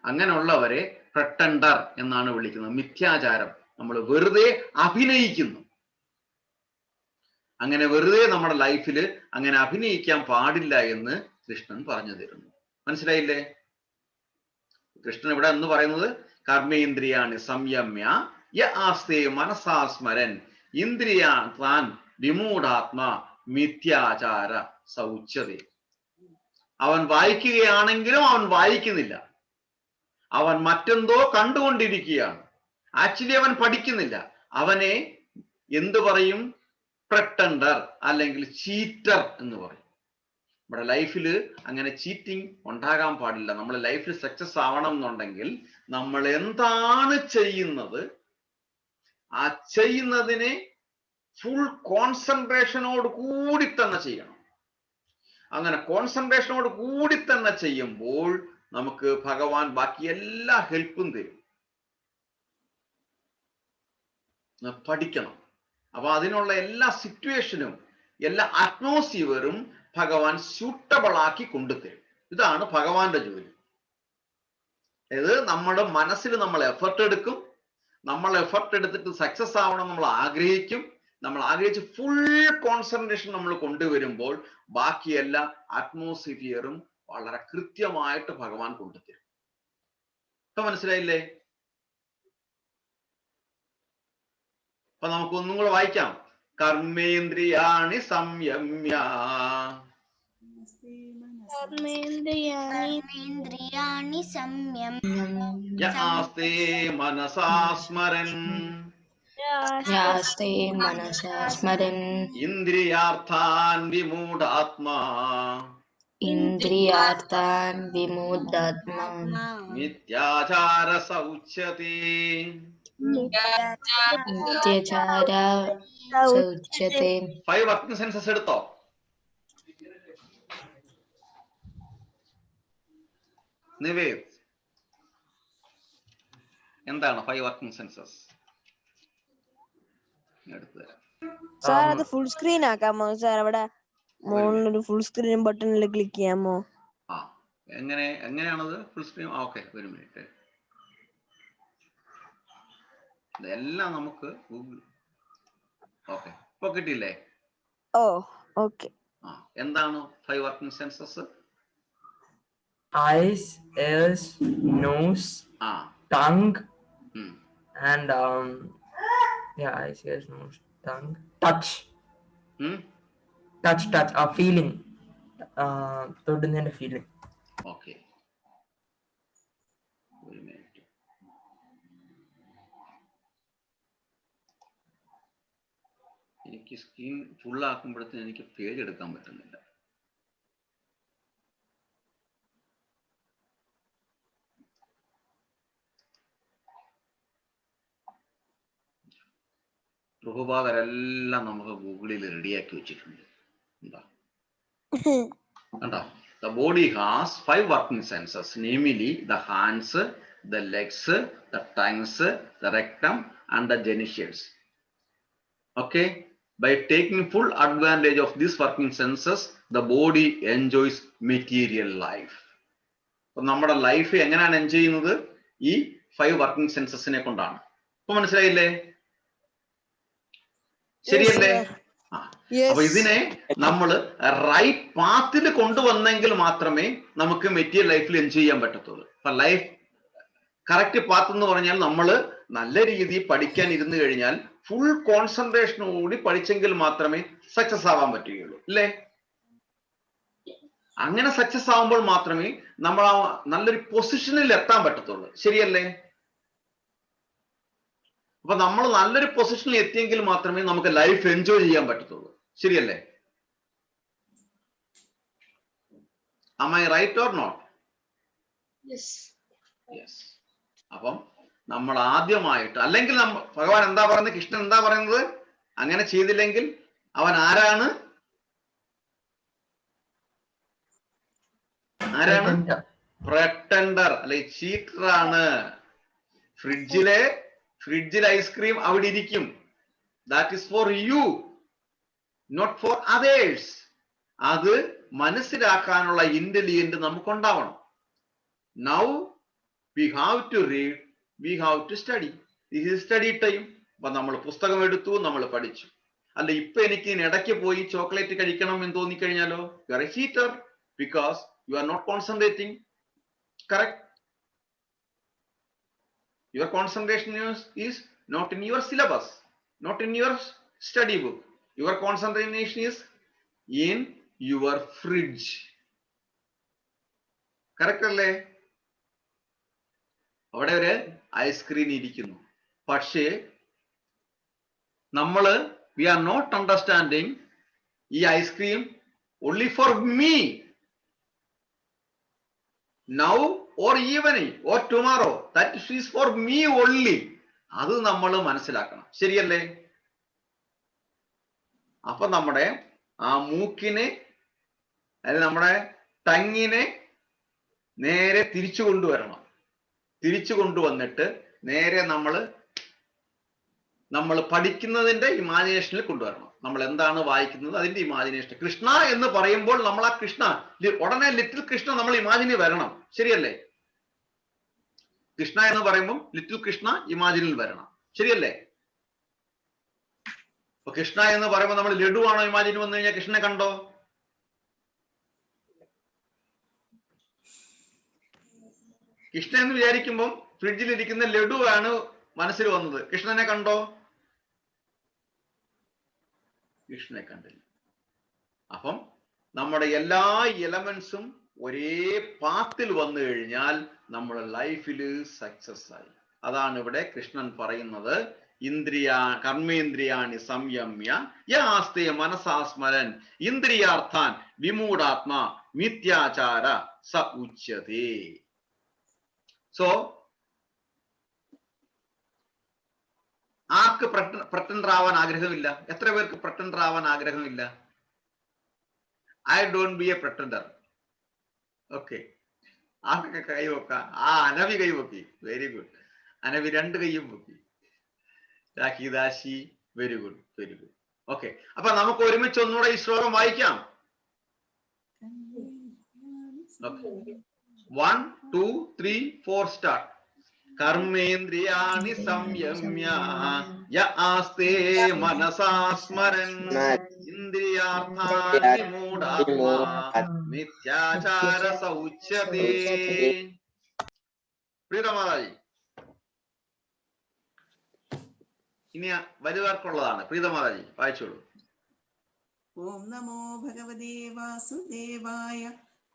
അങ്ങനെയുള്ളവരെ പ്രട്ടൻഡർ എന്നാണ് വിളിക്കുന്നത്. മിഥ്യാചാരം, നമ്മൾ വെറുതെ അഭിനയിക്കുന്നു. അങ്ങനെ വെറുതെ നമ്മുടെ ലൈഫിൽ അങ്ങനെ അഭിനയിക്കാൻ പാടില്ല എന്ന് കൃഷ്ണൻ പറഞ്ഞു തരുന്നു. മനസ്സിലായില്ലേ? കൃഷ്ണൻ ഇവിടെ എന്ന് പറയുന്നത് കർമ്മേന്ദ്രിയാണി സംയമ്യ യ ആസ്തേ മനസാ സ്മരൻ ഇന്ദ്രിയാൻ വിമൂഢാത്മാ മിഥ്യാചാര സൗച്യതേ. അവൻ വായിക്കുകയാണെങ്കിലും അവൻ വായിക്കുന്നില്ല, അവൻ മറ്റെന്തോ കണ്ടുകൊണ്ടിരിക്കുകയാണ്. ആക്ച്വലി അവൻ പഠിക്കുന്നില്ല. അവനെ എന്ത് പറയും? പ്രട്ടൻഡർ അല്ലെങ്കിൽ ചീറ്റർ എന്ന് പറയും. നമ്മുടെ ലൈഫിൽ അങ്ങനെ ചീറ്റിംഗ് ഉണ്ടാകാൻ പാടില്ല. നമ്മൾ ലൈഫിൽ സക്സസ് ആവണം എന്നുണ്ടെങ്കിൽ നമ്മൾ എന്താണ് ചെയ്യുന്നത് ആ ചെയ്യുന്നതിനെ ഫുൾ കോൺസെൻട്രേഷനോട് കൂടി തന്നെ ചെയ്യണം. അങ്ങനെ കോൺസെൻട്രേഷനോട് കൂടി തന്നെ ചെയ്യുമ്പോൾ നമുക്ക് ഭഗവാൻ ബാക്കി എല്ലാ ഹെൽപ്പും തരും. പഠിക്കണം. അപ്പൊ അതിനുള്ള എല്ലാ സിറ്റുവേഷനും എല്ലാ അറ്റ്മോസ്ഫിയറും ഭഗവാൻ സ്യൂട്ടബിൾ ആക്കി കൊണ്ടുതരും. ഇതാണ് ഭഗവാന്റെ ജോലി. അതായത് നമ്മുടെ മനസ്സിൽ നമ്മൾ എഫർട്ട് എടുക്കും. നമ്മൾ എഫർട്ട് എടുത്തിട്ട് സക്സസ് ആവണം നമ്മൾ ആഗ്രഹിക്കും. നമ്മൾ ആഗ്രഹിച്ച് ഫുൾ കോൺസെൻട്രേഷൻ നമ്മൾ കൊണ്ടുവരുമ്പോൾ ബാക്കി എല്ലാ അറ്റ്മോസ്ഫിയറും വളരെ കൃത്യമായിട്ട് ഭഗവാൻ കൊണ്ടുതരും. ഇപ്പൊ മനസ്സിലായില്ലേ? അപ്പൊ നമുക്ക് ഒന്നും കൂടെ വായിക്കാം. കർമ്മേന്ദ്രിയാണി സംയമ്യ കർമ്മേന്ദ്രിയാണി സംയമ്യ ആസ്തേ മനസാ സ്മരൻ യാസ്തേ മനസാ സ്മരൻ ഇന്ദ്രിയാർത്ഥാൻ വിമൂഢാത്മാ ഇന്ദ്രിയാർത്ഥാൻ വിമൂഢാത്മാ മിഥ്യാചാര സൗച്യതേ. മിഥ്യാചാര സൗച്യതേ. 5 വർക്കിംഗ് സെൻസസ് എടുത്തോ? നിവേദ്, എന്താണ് 5 വർക്കിംഗ് സെൻസസ്? എടുത്തു തരാം. സാർ അത് ഫുൾ സ്ക്രീൻ ആക്കാമോ സാർ? അവിടെ മുകളിലൊരു ഫുൾ സ്ക്രീൻ ബട്ടണിൽ ക്ലിക്ക് ചെയ്യാമോ? ആ എങ്ങനെയാണത് ഫുൾ സ്ക്രീൻ? ഓക്കെ, ഒരു മിനിറ്റ്. ഇതെല്ലാം നമുക്ക് ഗൂഗിൾ. ഓക്കെ, ഇപ്പൊ കിട്ടിയില്ലേ? ഓ ഓക്കെ. ആ, എന്താണ് 5 working census? Eyes, ears, nose, ആ, tongue, ഉം, and yeah, eyes, ears, nose, tongue, touch, ഉം, touch, a feeling, തൊടുന്നതിന്റെ feeling. Okay, ഒരു മിനിറ്റ്. എനിക്ക് സ്ക്രീൻ ഫുൾ ആക്കുമ്പോഴത്തേന് എനിക്ക് പേജ് എടുക്കാൻ പറ്റുന്നില്ല. പ്രഭുപാദരെല്ലാം നമുക്ക് ഗൂഗിളിൽ റെഡിയാക്കി വെച്ചിട്ടുണ്ട്. എന്താ കണ്ടോ? The body has 5 working senses, namely the hands, the legs, the tongues, the rectum, and the genitals. Okay, by taking full advantage of these working senses, the body enjoys material life. അപ്പൊ നമ്മുടെ ലൈഫ് എങ്ങനെയാണ് എൻജോയ് ചെയ്യുന്നത്? ഈ 5 വർക്കിംഗ് സെൻസസിനെ കൊണ്ടാണ്. ഇപ്പൊ മനസ്സിലായില്ലേ? ശരിയല്ലേ? അപ്പൊ ഇതിനെ നമ്മൾ റൈറ്റ് പാത്തിൽ കൊണ്ടുവന്നെങ്കിൽ മാത്രമേ നമുക്ക് മെറ്റീരിയൽ ലൈഫിൽ എൻജോയ് ചെയ്യാൻ പറ്റത്തുള്ളൂ. അപ്പൊ ലൈഫ് കറക്റ്റ് പാത്ത് എന്ന് പറഞ്ഞാൽ നമ്മൾ നല്ല രീതിയിൽ പഠിക്കാൻ ഇരുന്ന് കഴിഞ്ഞാൽ ഫുൾ കോൺസെൻട്രേഷനോടുകൂടി പഠിച്ചെങ്കിൽ മാത്രമേ സക്സസ് ആവാൻ പറ്റുകയുള്ളൂ, അല്ലേ? അങ്ങനെ സക്സസ് ആവുമ്പോൾ മാത്രമേ നമ്മൾ ആ നല്ലൊരു പൊസിഷനിൽ എത്താൻ പറ്റത്തുള്ളൂ, ശരിയല്ലേ? അപ്പൊ നമ്മൾ നല്ലൊരു പൊസിഷനിൽ എത്തിയെങ്കിൽ മാത്രമേ നമുക്ക് ലൈഫ് എൻജോയ് ചെയ്യാൻ പറ്റത്തുള്ളൂ, ശരിയല്ലേ? Am I right or not? Yes. Yes. അപ്പം നമ്മൾ ആദ്യമായിട്ട്, അല്ലെങ്കിൽ ഭഗവാൻ എന്താ പറയുന്നത്, കൃഷ്ണൻ എന്താ പറയുന്നത്? അങ്ങനെ ചെയ്തില്ലെങ്കിൽ അവൻ ആരാണ്? പ്രട്ടൻഡർ, അല്ലെ ചീറ്റർ ആണ്. ഫ്രിഡ്ജിൽ ഐസ്ക്രീം അവിടെ ഇരിക്കും. That is for you, not for others. അത് മനസ്സിലാക്കാനുള്ള ഇന്റലിജന്റ് നമുക്കുണ്ടാവണം. Now we have to read, we have to study. This is study time. അപ്പൊ നമ്മൾ പുസ്തകം എടുത്തു, നമ്മൾ പഠിച്ചു. അല്ല ഇപ്പൊ എനിക്ക് ഇടയ്ക്ക് പോയി ചോക്ലേറ്റ് കഴിക്കണം എന്ന് തോന്നിക്കഴിഞ്ഞാലോ, you are a cheater because you are not concentrating. Correct? Your concentration is not in your syllabus, not in your study book. Your concentration is in your fridge. Correct അല്ലേ? അവിടെ ഒരു ഐസ്ക്രീം ഇരിക്കുന്നു. പക്ഷേ നമ്മള് we are not understanding ഈ ice cream only for me now or evening or tomorrow, that is for me only. അത് നമ്മൾ മനസ്സിലാക്കണം, ശരിയല്ലേ? അപ്പൊ നമ്മുടെ ആ മൂക്കിനെ, അതായത് നമ്മുടെ ടങ്ങിനെ നേരെ തിരിച്ചു കൊണ്ടുവരണം. തിരിച്ചു കൊണ്ടുവന്നിട്ട് നേരെ നമ്മൾ പഠിക്കുന്നതിന്റെ ഇമാജിനേഷനിൽ കൊണ്ടുവരണം. നമ്മൾ എന്താണ് വായിക്കുന്നത് അതിന്റെ ഇമാജിനേഷൻ. കൃഷ്ണ എന്ന് പറയുമ്പോൾ നമ്മൾ ആ കൃഷ്ണ ഉടനെ ലിറ്റിൽ കൃഷ്ണ നമ്മൾ ഇമാജിനിൽ വരണം, ശരിയല്ലേ? കൃഷ്ണ എന്ന് പറയുമ്പോൾ ലിറ്റിൽ കൃഷ്ണ ഇമാജിനിൽ വരണം, ശരിയല്ലേ? അപ്പൊ കൃഷ്ണ എന്ന് പറയുമ്പോൾ നമ്മൾ ലഡു ആണോ ഇമാജിനിൽ വന്നു കഴിഞ്ഞാൽ കൃഷ്ണനെ കണ്ടോ? കൃഷ്ണ എന്ന് വിചാരിക്കുമ്പോൾ ഫ്രിഡ്ജിൽ ഇരിക്കുന്ന ലഡു ആണ് മനസ്സിൽ വന്നത്. കൃഷ്ണനെ കണ്ടോ? കൃഷ്ണനെ കണ്ടില്ല. അപ്പം നമ്മുടെ എല്ലാ എലമെന്റ്സും ഒരേ പാത്തിൽ വന്നു കഴിഞ്ഞാൽ നമ്മുടെ ലൈഫിൽ സക്സസ് ആയി. അതാണ് ഇവിടെ കൃഷ്ണൻ പറയുന്നത്. കർമ്മേന്ദ്രിയാണി സംയമ്യ യാസ്തേ മനസാസ്മരൻ ഇന്ദ്രിയാർത്ഥാൻ വിമൂഢാത്മാ മിഥ്യാചാര സ ഉച്യതേ. സോ ആർക്ക് പ്രട്ടൻഡർ ആവാൻ ആഗ്രഹമില്ല? എത്ര പേർക്ക് പ്രട്ടൻഡർ ആവാൻ ആഗ്രഹമില്ല? I don't be a pretender. Okay, ആർക്കൊക്കെ കൈ വെക്കാം? അനവി കൈ പൊക്കി, വെരി ഗുഡ്. അനവി 2 കൈയും പൊക്കി. രാഖിദാശി, very good, very good. Okay, അപ്പൊ നമുക്ക് ഒരുമിച്ച് ഒന്നുകൂടെ ഈ ശ്ലോകം വായിക്കാം. 1 2 3 4 സ്റ്റാർട്ട്. കർമ്മേന്ദ്രിയാണി സംയമ്യ യ ആസ്തേ മനസാ സ്മരൻ ഇന്ദ്രിയാർത്ഥാൻ വിമൂഢാത്മാ മിഥ്യാചാര സൗച്യതേ. പ്രീതമാതാജി, ഇനി വലുതാർക്കുള്ളതാണ്. പ്രീതമാതാജി വായിച്ചോളൂ. ഓം നമോ ഭഗവതേ വാസുദേവായ.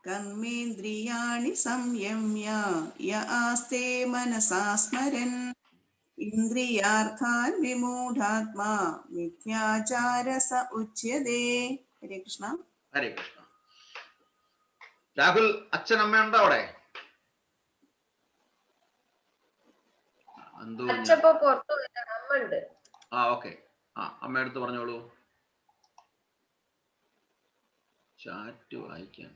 കർമ്മേന്ദ്രിയാണി സംയമ്യ യ ആസ്തേ മനസാ സ്മരൻ ഇന്ദ്രിയാർത്ഥാൻ വിമൂഢാത്മാ മിഥ്യാചാര സ ഉച്യതേ. ഹരേ കൃഷ്ണ. ഹരേ കൃഷ്ണ. രാഹുൽ, അച്ഛൻ അമ്മയുണ്ടോ അവിടെ? ഓക്കെ, അമ്മ എടുത്ത് പറഞ്ഞോളൂ. ചാറ്റ് വായിക്കാൻ.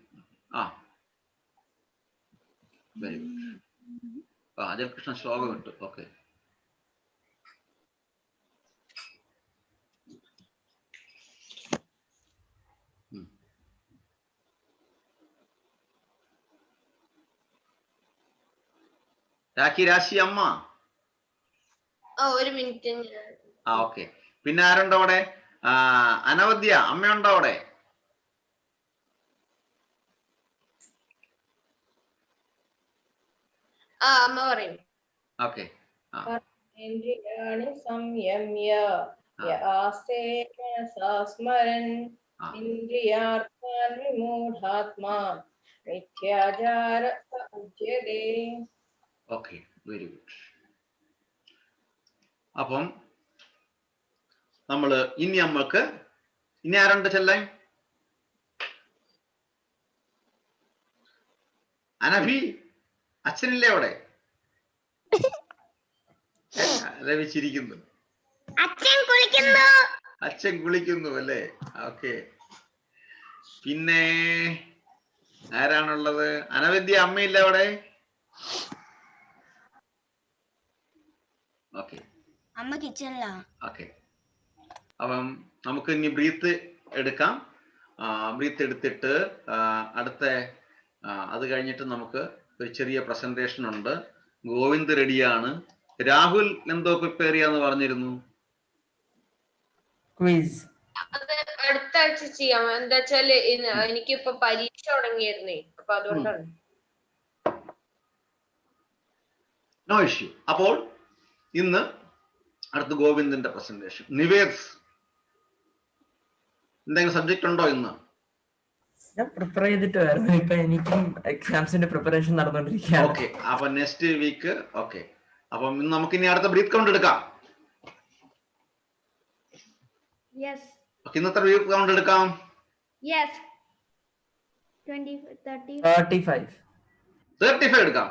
Very good. അജയ് കൃഷ്ണ ശ്ലോകം ഇട്ടു. ഓക്കെ, രാശി അമ്മ. ഒരു മിനിറ്റ്. ഓക്കെ, പിന്നെ ആരുണ്ടോ അവിടെ? അനവദ്യ അമ്മയുണ്ടോ അവിടെ? അമ്മ പറയും. ഓക്കെ, സംയമ്യ ആസ്തേ മനസാ സ്മരൻ ഇന്ദ്രിയാർത്ഥാൻ വിമൂഢാത്മാ മിഥ്യാചാര സൗച്യതേ. Okay, very good. അപ്പം നമ്മള് ഇനി ആരുണ്ട് ചെല്ലാൻ? അനഭി, അച്ഛനില്ലേ അവിടെ? ലഭിച്ചിരിക്കുന്നു. അച്ഛൻ കുളിക്കുന്നു അല്ലേ? ഓക്കെ, പിന്നെ ആരാണുള്ളത്? അനവദ്യ അമ്മയില്ല അവിടെ? ഓക്കെ, അമ്മ കിച്ചണിലാ. ഓക്കെ, അപ്പം നമുക്ക് ഇനി ബ്രീത്ത് എടുക്കാം. ബ്രീത്ത് എടുത്തിട്ട് അടുത്ത അത് കഴിഞ്ഞിട്ട് നമുക്ക് ഒരു ചെറിയ പ്രസന്റേഷൻ ഉണ്ട്. ഗോവിന്ദ് റെഡിയാണ്. രാഹുൽ എന്തോ പ്രിപ്പയർ ചെയ്യാന്ന് പറഞ്ഞിരുന്നു. അടുത്ത ആഴ്ച ചെയ്യാം. എന്താ വെച്ചാല് എനിക്കിപ്പോ പരീക്ഷ തുടങ്ങിയിരുന്നേ, അപ്പൊ അതുകൊണ്ടാണ്. No issue. അപ്പോൾ ഇന്ന് അടുത്ത ഗോവിന്ദിന്റെ പ്രസന്റേഷൻ. നിവേദ്, എന്തെങ്കിലും സബ്ജക്ട് ഉണ്ടോ ഇന്ന്? ഞാൻ പ്രിപ്പയർ ചെയ്തിട്ട് വരുന്നു. ഇപ്പൊ എനിക്കും എക്സാംസിന്റെ പ്രിപ്പറേഷൻ നടന്നുകൊണ്ടിരിക്കുകയാണ്. ഓക്കെ, അപ്പൊ നെക്സ്റ്റ് വീക്ക്. ഓക്കെ, അപ്പം ഇന്ന് നമുക്ക് ഇനി അടുത്ത ബ്രീത്ത് കൗണ്ട് എടുക്കാം. ഇന്നത്തെ ബ്രീത്ത് കൗണ്ട് എടുക്കാം. 35 എടുക്കാം.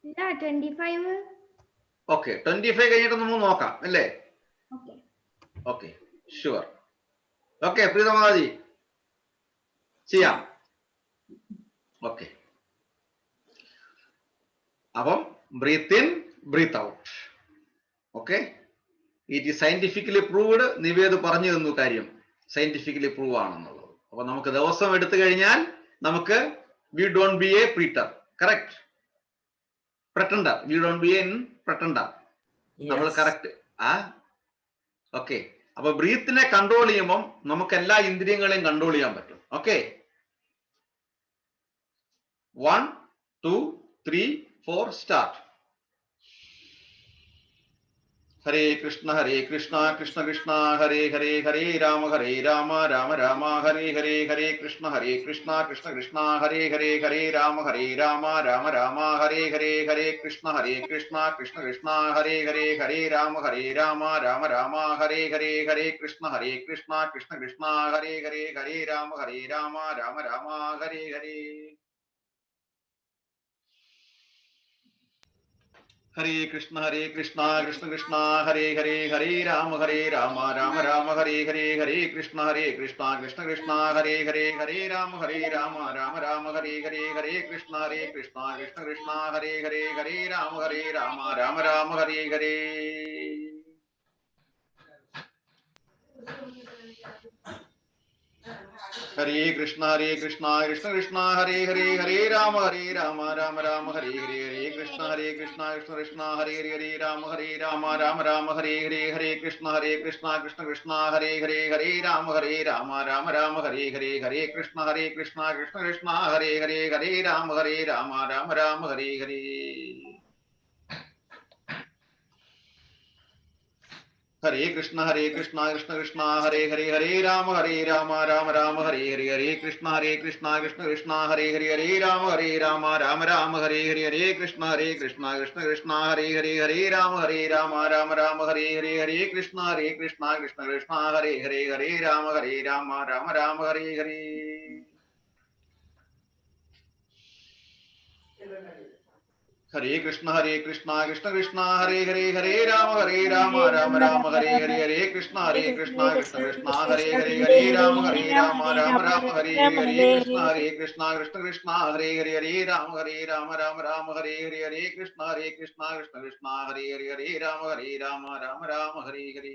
25. ഓക്കെ, 25 കഴിഞ്ഞിട്ട് നമുക്ക് നോക്കാം അല്ലേ? Okay, sure. ഓക്കെ, പ്രീതമാതാജി ചെയ്യാം. ഓക്കെ, അപ്പം breathe in, breathe out. Okay, it is scientifically proved. Nived പറഞ്ഞു തന്നു കാര്യം, സയന്റിഫിക്കലി പ്രൂവ് ആണെന്നുള്ളത്. അപ്പൊ നമുക്ക് ദിവസം എടുത്തു കഴിഞ്ഞാൽ നമുക്ക് വി ഡോണ്ട് ബി എ പ്രീറ്റർ, correct? Pretender, we don't be a pretender. നമ്മൾ കറക്റ്റ്. ഓക്കെ, അപ്പൊ ബ്രീത്തിനെ കൺട്രോൾ ചെയ്യുമ്പോൾ നമുക്ക് എല്ലാ ഇന്ദ്രിയങ്ങളെയും കൺട്രോൾ ചെയ്യാൻ പറ്റും. Okay, 1 2 3 4 start. ഹരേ കൃഷ്ണ കൃഷ്ണ കൃഷ്ണ ഹരേ ഹരേ, ഹരേ രാമ രാമ രാമ ഹരേ ഹരേ, ഹരേ കൃഷ്ണ കൃഷ്ണ കൃഷ്ണ ഹരേ ഹരേ, ഹരേ രാമ രാമ രാമ ഹരേ ഹരേ, ഹരേ കൃഷ്ണ കൃഷ്ണ കൃഷ്ണ ഹരേ ഹരേ, ഹരേ രാമ രാമ ഹരേ ഹരേ, ഹരേ കൃഷ്ണ കൃഷ്ണ കൃഷ്ണ ഹരേ ഹരേ, ഹരേ രാമ രാമ ഹരേ ഹരേ. ഹരേ കൃഷ്ണ കൃഷ്ണ കൃഷ്ണ ഹരേ ഹരേ, ഹരേ രാമ രാമ രാമ ഹരേ ഹരേ, ഹരേ കൃഷ്ണ കൃഷ്ണ കൃഷ്ണ ഹരേ ഹരേ, ഹരേ രാമ രാമ രാമ ഹരേ ഹരേ, ഹരേ കൃഷ്ണ കൃഷ്ണ കൃഷ്ണ ഹരേ ഹരേ, ഹരേ രാമ രാമ രാമ ഹരേ ഹരേ. ഹരേ കൃഷ്ണ കൃഷ്ണ കൃഷ്ണ ഹരേ ഹരേ ഹരേ രാമ രാമ രാമ ഹരേ ഹരേ ഹരേ കൃഷ്ണ കൃഷ്ണ കൃഷ്ണ ഹരേ ഹരേ രാമ രാമ രാമ ഹരേ ഹരേ ഹരേ കൃഷ്ണ കൃഷ്ണ കൃഷ്ണ ഹരേ ഹരേ ഹരേ രാമ രാമ രാമ ഹരേ ഹരേ ഹരേ കൃഷ്ണ കൃഷ്ണ കൃഷ്ണ ഹരേ ഹരേ ഹരേ രാമ രാമ ഹരേ ഹരേ. ഹരേ കൃഷ്ണ കൃഷ്ണ കൃഷ്ണ ഹരേ ഹരേ ഹരേ രാമ രാമ രാമ ഹരേ ഹരേ ഹരേ കൃഷ്ണ കൃഷ്ണ കൃഷ്ണ ഹരേ ഹരേ ഹരേ രാമ രാമ ഹരേ ഹരേ ഹരേ കൃഷ്ണ കൃഷ്ണ കൃഷ്ണ ഹരേ ഹരേ ഹരേ രാമ രാമ ഹരേ ഹരേ ഹരേ കൃഷ്ണ കൃഷ്ണ കൃഷ്ണ ഹരേ ഹരേ ഹരേ രാമ രാമ ഹരേ ഹരേ. ഹരേ കൃഷ്ണ കൃഷ്ണ കൃഷ്ണ ഹരേ ഹരേ ഹരേ രാമ രാമ ഹരേ ഹരേ ഹരേ കൃഷ്ണ കൃഷ്ണ കൃഷ്ണ ഹരേ ഹരേ ഹരേ രാമ രാമ ഹരേ ഹരേ ഹരേ കൃഷ്ണ കൃഷ്ണ കൃഷ്ണ ഹരേ ഹരേ ഹരേ രാമ രാമ ഹരേ ഹരേ ഹരേ കൃഷ്ണ കൃഷ്ണ കൃഷ്ണ ഹരേ ഹരേ ഹരേ രാമ രാമ ഹരേ ഹരേ.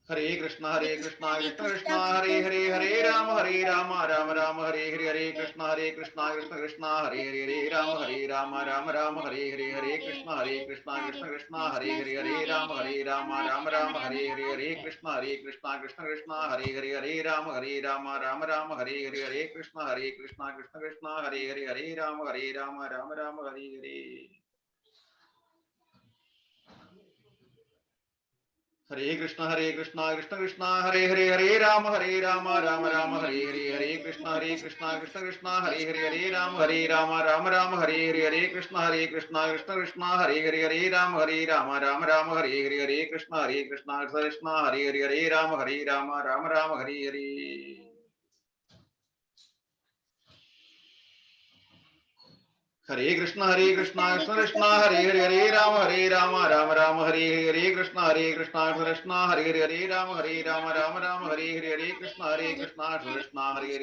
ഹരേ കൃഷ്ണ കൃഷ്ണ കൃഷ്ണ ഹരേ ഹരേ ഹരേ രാമ രാമ ഹരേ ഹരേ ഹരേ കൃഷ്ണ കൃഷ്ണ കൃഷ്ണ ഹരേ ഹരേ ഹരേ രാമ രാമ ഹരേ ഹരേ ഹരേ കൃഷ്ണ കൃഷ്ണ കൃഷ്ണ ഹരേ ഹരേ ഹരേ രാമ രാമ ഹരേ ഹരേ ഹരേ കൃഷ്ണ കൃഷ്ണ കൃഷ്ണ ഹരേ ഹരേ ഹരേ രാമ രാമ ഹരേ ഹരേ ഹരേ കൃഷ്ണ കൃഷ്ണ കൃഷ്ണ ഹരേ ഹരേ ഹരേ രാമ രാമ ഹരേ ഹരേ. ഹരേ കൃഷ്ണ കൃഷ്ണ ഹരേ ഹരേ ഹരേ രാമ രാമ ഹരേ ഹരേ ഹരേ കൃഷ്ണ കൃഷ്ണ കൃഷ്ണ ഹരേ ഹരേ ഹരേ രാമ രാമ ഹരേ ഹരേ ഹരേ കൃഷ്ണ കൃഷ്ണ കൃഷ്ണ ഹരേ ഹരേ ഹരേ രാമ രാമ ഹരേ ഹരേ ഹരേ കൃഷ്ണ കൃഷ്ണ കൃഷ്ണ ഹരേ ഹരേ ഹരേ രാമ രാമ ഹരേ ഹരേ. ഹരേ കൃഷ്ണ കൃഷ്ണ ഹരേ ഹരേ ഹരേ രാമ രാമ ഹരേ ഹരേ കൃഷ്ണ കൃഷ്ണ കൃഷ്ണ ഹരേ ഹരേ ഹരേ രാമ രാമ ഹരേ ഹരേ ഹരേ കൃഷ്ണ കൃഷ്ണ കൃഷ്ണ ഹരേ ഹരേ ഹരേ രാമ രാമ ഹരേ ഹരേ ഹരേ കൃഷ്ണ കൃഷ്ണ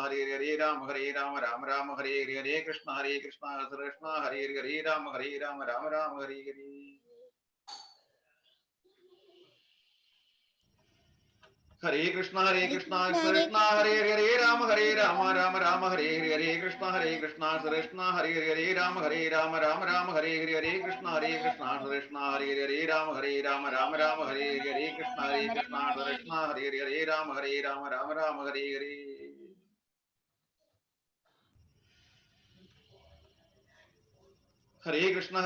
കൃഷ്ണ ഹരേ ഹരേ ഹരേ രാമ രാമ ഹരേ ഹരേ ഹരേ കൃഷ്ണ കൃഷ്ണ കൃഷ്ണ ഹരേ ഹരേ ഹരേ രാമ രാമ ഹരേ ഹരേ. ഹരേ കൃഷ്ണ കൃഷ്ണ ഹരേ ഹരേ രാമ രാമ ഹരേ ഹരേ ഹരേ കൃഷ്ണ കൃഷ്ണ ഹരേ ഹരേ രാമ രാമ ഹരേ ഹരേ ഹരേ കൃഷ്ണ കൃഷ്ണ ഹരേ ഹരേ രാമ രാമ ഹരേ ഹരേ ഹരേ കൃഷ്ണ കൃഷ്ണ ഹരേ ഹരേ രാമ രാമ ഹരേ ഹരേ. ഹരേ കൃഷ്ണ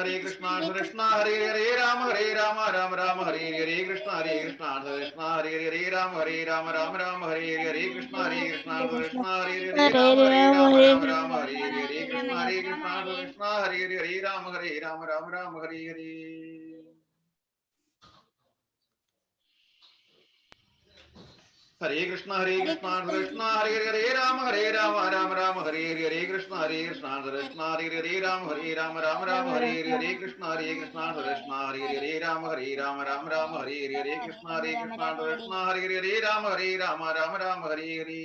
കൃഷ്ണ ഹരേ ഹരേ രാമ രാമ ഹരേ ഹരേ കൃഷ്ണ കൃഷ്ണ ഹരേ ഹരേ രാമ രാമ ഹരേ ഹരേ കൃഷ്ണ കൃഷ്ണ ഹരേ ഹരേ രാമ രാമ ഹരേ ഹരേ കൃഷ്ണ കൃഷ്ണ ഹരേ ഹരേ രാമ രാമ ഹരേ ഹരേ. ഹരേ കൃഷ്ണ കൃഷ്ണ ഹരേ ഹരേ രാമ രാമ ഹരേ ഹരേ കൃഷ്ണ കൃഷ്ണ ഹരേ ഹരേ രാമ രാമ ഹരേ ഹരേ കൃഷ്ണ കൃഷ്ണ ഹരേ ഹരേ രാമ രാമ ഹരേ ഹരേ കൃഷ്ണ കൃഷ്ണ ഹരേ ഹരേ രാമ രാമ ഹരേ ഹരേ.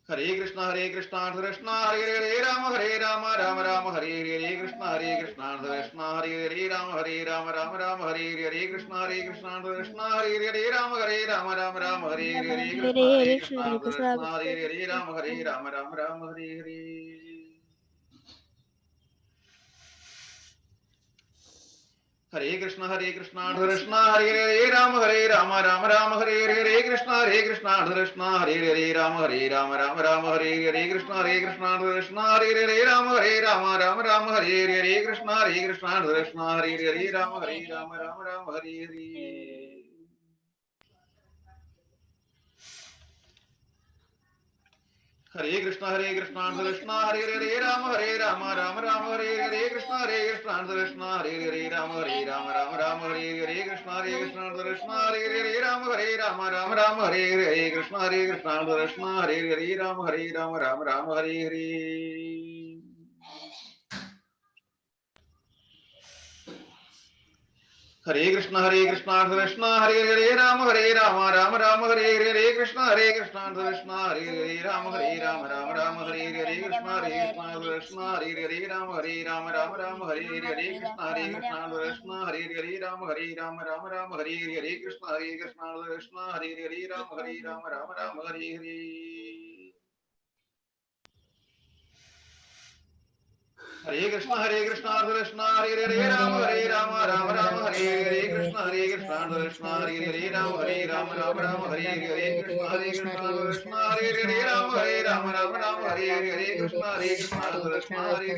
ഹരേ കൃഷ്ണ കൃഷ്ണ ഹരേ ഹരേ രാമ രാമ ഹരേ ഹരേ കൃഷ്ണ കൃഷ്ണ ഹരേ ഹരേ രാമ രാമ ഹരേ ഹരേ കൃഷ്ണ കൃഷ്ണ ഹരേ ഹരേ രാമ രാമ ഹരേ ഹരേ കൃഷ്ണ കൃഷ്ണ ഹരേ ഹരേ രാമ രാമ ഹരേ ഹരേ. ഹരേ കൃഷ്ണ കൃഷ്ണ ഹരേ ഹരേ രാമ രാമ ഹരേ ഹരേ കൃഷ്ണ കൃഷ്ണ ഹരേ ഹരേ രാമ രാമ ഹരേ ഹരേ കൃഷ്ണ കൃഷ്ണ ഹരേ ഹരേ രാമ രാമ ഹരേ ഹരേ കൃഷ്ണ കൃഷ്ണ ഹരേ ഹരേ രാമ രാമ ഹരേ ഹരേ. ഹരേ കൃഷ്ണ കൃഷ്ണ ഹരേ ഹരേ രാമ രാമ ഹരേ ഹരേ കൃഷ്ണ കൃഷ്ണ ഹരേ ഹരേ രാമ രാമ ഹരേ ഹരേ കൃഷ്ണ കൃഷ്ണ ഹരേ ഹരേ രാമ രാമ ഹരേ ഹരേ കൃഷ്ണ കൃഷ്ണ ഹരേ ഹരേ രാമ രാമ ഹരേ ഹരേ. ഹരേ കൃഷ്ണ കൃഷ്ണ കൃഷ്ണ ഹരേ ഹരേ രാമ രാമ രാമ ഹരേ ഹരേ കൃഷ്ണ കൃഷ്ണ കൃഷ്ണ ഹരേ രാമ രാമ രാമ ഹരേ ഹരേ കൃഷ്ണ കൃഷ്ണ ഹരേ ഹരേ രാമ രാമ രാമ ഹരേ ഹരേ കൃഷ്ണ കൃഷ്ണ ഹരേ ഹരേ രാമ രാമ രാമ ഹരേ ഹരേ കൃഷ്ണ കൃഷ്ണ ഹരേ ഹരേ രാമ രാമ രാമ ഹരേ ഹരേ. ഹരേ കൃഷ്ണ കൃഷ്ണ ഹരേ ഹരേ രാമ രാമ രാമ ഹരേ ഹരേ കൃഷ്ണ കൃഷ്ണ ഹരേ ഹരേ രാമ രാമ ഹരേ ഹരേ കൃഷ്ണ കൃഷ്ണ ഹരേ ഹരേ രാമ രാമ രാമ ഹരേ ഹരേ കൃഷ്ണ കൃഷ്ണ ഹരേ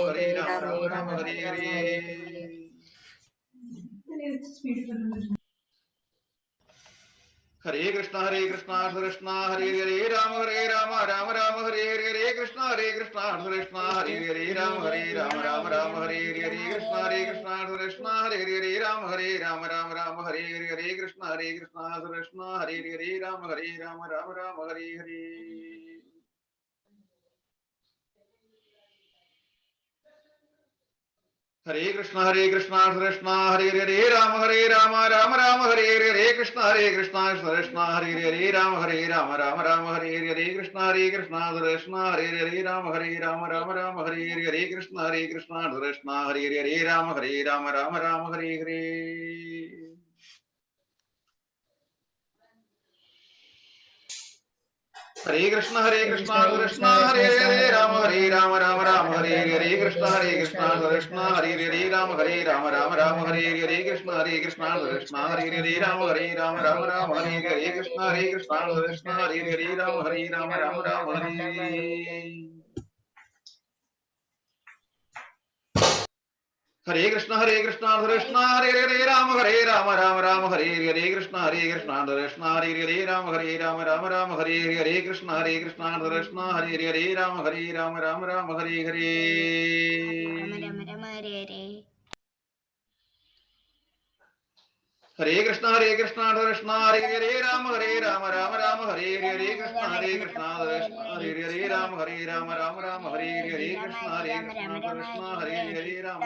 ഹരേ രാമ രാമ ഹരേ ഹരേ. ഹരേ കൃഷ്ണ കൃഷ്ണ ഹരേ ഹരേ രാമ രാമ രാമ ഹരേ ഹരേ കൃഷ്ണ കൃഷ്ണ ഹരേ ഹരേ രാമ രാമ രാമ ഹരേ ഹരേ കൃഷ്ണ കൃഷ്ണ ഹരേ ഹരേ രാമ രാമ രാമ ഹരേ ഹരേ കൃഷ്ണ കൃഷ്ണ ഹരേ ഹരേ രാമ രാമ രാമ ഹരേ ഹരേ. ഹരേ കൃഷ്ണ കൃഷ്ണ ഹരേ ഹരേ രാമ രാമ രാമ ഹരേ ഹരേ കൃഷ്ണ കൃഷ്ണ ഹരേ ഹരേ രാമ രാമ ഹരേ ഹരേ കൃഷ്ണ കൃഷ്ണ ഹരേ ഹരേ രാമ രാമ രാമ ഹരേ ഹരേ കൃഷ്ണ കൃഷ്ണ ഹരേ ഹരേ രാമ രാമ ഹരേ ഹരേ. ഹരേ കൃഷ്ണ കൃഷ്ണ ഹരേ ഹരേ രാമ രാമ ഹരേ ഹരേ കൃഷ്ണ കൃഷ്ണ ഹരേ ഹരേ രാമ രാമ ഹരേ ഹരേ കൃഷ്ണ ഹരേ ഹരേ രാമ രാമ ഹരേ ഹരേ കൃഷ്ണ ഹരേ ഹരേ രാമ രാമ ഹരേ. ഹരേ കൃഷ്ണ ഹരേ ഹരേ രാമ രാമ ഹരേ ഹരേ കൃഷ്ണ കൃഷ്ണ ഹരേ ഹരേ രാമ രാമ ഹരേ ഹരേ കൃഷ്ണ ഹരേ ഹരേ രാമ രാമ ഹരേ ഹരേ. ഹരേ കൃഷ്ണ ഹരേ ഹരേ രാമ രാമ ഹരേ ഹരേ കൃഷ്ണ ഹരേ ഹരേ രാമ രാമ ഹരേ ഹരേ കൃഷ്ണ ഹരേ ഹരേ രാമ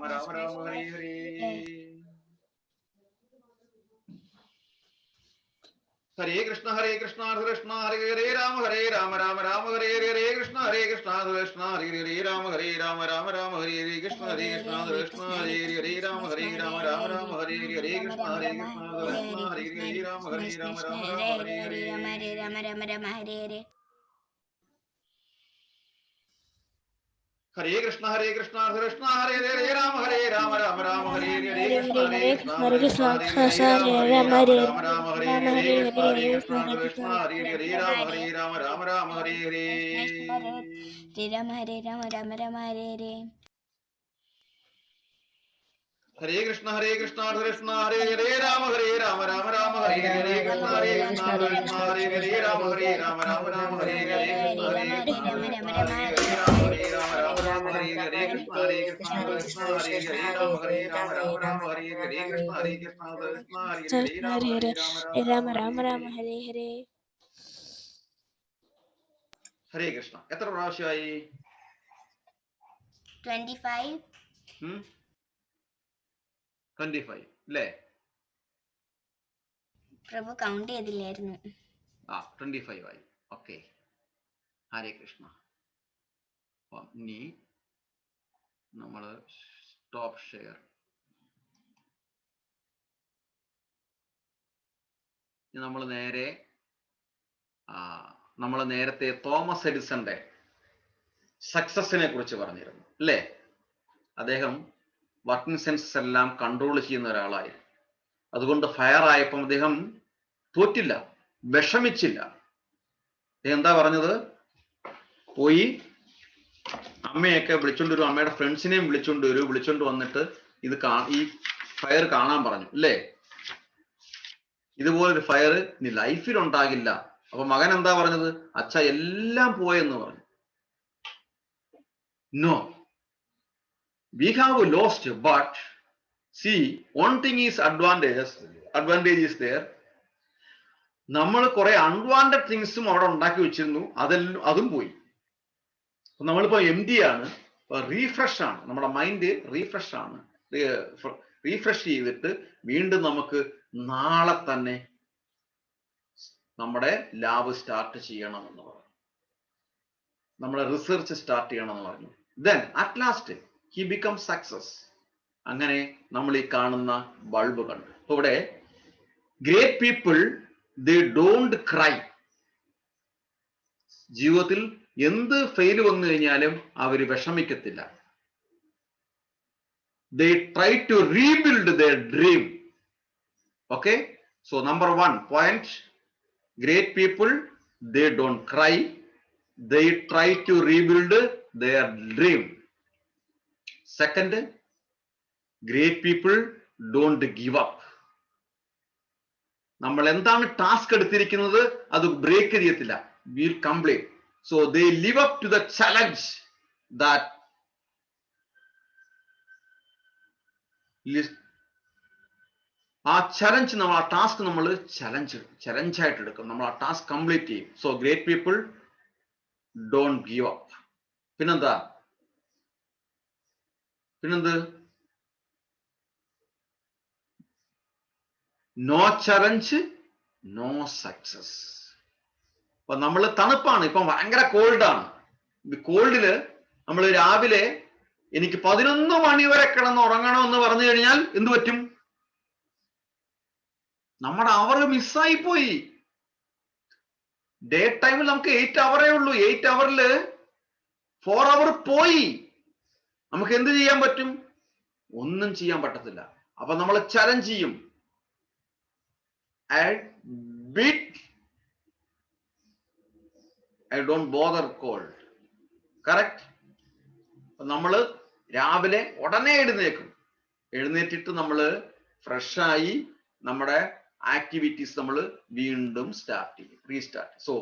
രാമ ഹരേ ഹരേ. ഹരേ കൃഷ്ണ ഹരേ ഹരേ രാമ രാമ ഹരേ ഹരേ കൃഷ്ണ ഹരേ ഹരേ രാമ രാമ ഹരേ ഹരേ കൃഷ്ണ ഹരേ ഹരേ രാമ രാമ ഹരേ ഹരേ കൃഷ്ണ ഹരേ ഹരേ രാമ ഹരേ ഹരേ. ഹരേ കൃഷ്ണ ഹരേ ഹരേ രാമ രാമ ഹരേ ഹരേ കൃഷ്ണ രാമ ഹരേ ഹരേ കൃഷ്ണ ഹരേ ഹരേ രാമ രാമ ഹരേ ഹരേ. ഹരേ കൃഷ്ണ ഹരേ ഹരേ രാമ രാമ ഹരേ ഹരേ കൃഷ്ണ ഹരേ ഹരേ രാമ രാമ ഹരേ ഹരേ കൃഷ്ണ രാമ ഹരേ ഹരേ കൃഷ്ണ ഹരേ ഹരേ രാമ രാമ ഹരേ ഹരേ കൃഷ്ണ ഹരേ രാമ ഹരേ ഹരേ. ഹരേ കൃഷ്ണ. എത്ര പ്രാവശ്യമായി? 25 അല്ലേ? പ്രഭു കൗണ്ട് ചെയ്തില്ലായിരുന്നു. 25 ആയി. ഓക്കെ. ഹരേ കൃഷ്ണ. ഇനി നമ്മള് സ്റ്റോപ്പ് ഷെയർ. നമ്മൾ നേരത്തെ തോമസ് എഡിസന്റെ സക്സസിനെ കുറിച്ച് പറഞ്ഞിരുന്നു അല്ലേ? അദ്ദേഹം വർക്കിംഗ് സെൻസസ് എല്ലാം കൺട്രോൾ ചെയ്യുന്ന ഒരാളായിരുന്നു. അതുകൊണ്ട് ഫയർ ആയപ്പം അദ്ദേഹം തോറ്റില്ല, വിഷമിച്ചില്ല. എന്താ പറഞ്ഞത്? പോയി അമ്മയൊക്കെ വിളിച്ചോണ്ട് വരും, അമ്മയുടെ ഫ്രണ്ട്സിനെയും വിളിച്ചോണ്ട് വന്നിട്ട് ഈ ഫയർ കാണാൻ പറഞ്ഞു അല്ലേ? ഇതുപോലൊരു ഫയർ ഇനി ലൈഫിൽ ഉണ്ടാകില്ല. അപ്പൊ മകൻ എന്താ പറഞ്ഞത്? അച്ഛ എല്ലാം പോയെന്ന് പറഞ്ഞു. No, we have lost, but see, one thing is advantage is there. നമ്മൾ കുറെ അൺവാണ്ടഡ് തിങ്സും അവിടെ ഉണ്ടാക്കി വെച്ചിരുന്നു, അതും പോയി. നമ്മളിപ്പോ എം ഡി ആണ്, റീഫ്രഷ് ആണ്, നമ്മുടെ മൈൻഡ് റീഫ്രഷ് ആണ്, റീഫ്രഷ് ചെയ്തിട്ട് വീണ്ടും നമുക്ക് നാളെ തന്നെ നമ്മുടെ ലാബ് സ്റ്റാർട്ട് ചെയ്യണമെന്ന് പറഞ്ഞു. നമ്മുടെ റിസർച്ച് സ്റ്റാർട്ട് ചെയ്യണമെന്ന് പറഞ്ഞു. Then at last he become success. അങ്ങനെ നമ്മൾ ഈ കാണുന്ന ബൾബ് കണ്ടു. അപ്പൊ ഇവിടെ great people they don't cry. ജീവിതത്തിൽ എന്ത് ഫെയിൽ വന്നു കഴിഞ്ഞാലും അവര് വിഷമിക്കത്തില്ല. They try to rebuild their dream. Okay, so number 1 point, great people, they don't cry, they try to rebuild their dream. Second, great people don't give up. നമ്മൾ എന്താണ് ടാസ്ക് എടുത്തിരിക്കുന്നത് അത് ബ്രേക്ക് ചെയ്യത്തില്ല. We'll complete. So they live up to the challenge that ആ ചലഞ്ച് നമ്മൾ ആ ടാസ്ക് നമ്മൾ ചലഞ്ചായിട്ട് എടുക്കും. നമ്മൾ ആ ടാസ്ക് കംപ്ലീറ്റ് ചെയ്യും. So great people don't give up. പിന്നെന്ത് നോ ചലഞ്ച് നോ സക്സസ്. അപ്പൊ നമ്മൾ തണുപ്പാണ്, ഇപ്പം ഭയങ്കര കോൾഡാണ്. കോൾഡില് നമ്മൾ രാവിലെ എനിക്ക് 11 മണി വരെ കിടന്ന് ഉറങ്ങണമെന്ന് പറഞ്ഞു കഴിഞ്ഞാൽ എന്ത് പറ്റും? നമ്മുടെ അവർ മിസ്സായി പോയി. ഡേ ടൈമിൽ നമുക്ക് 8 അവറേ ഉള്ളൂ. 8 അവറിൽ 4 അവർ പോയി. നമുക്ക് എന്ത് ചെയ്യാൻ പറ്റും? ഒന്നും ചെയ്യാൻ പറ്റത്തില്ല. അപ്പൊ നമ്മൾ ചലഞ്ച് ചെയ്യും. I don't bother cold. Correct? നമ്മള് രാവിലെ ഉടനെ എഴുന്നേറ്റിട്ട് നമ്മള് ഫ്രഷായി നമ്മുടെ ആക്ടിവിറ്റീസ് നമ്മൾ വീണ്ടും സ്റ്റാർട്ട് ചെയ്യും, restart. So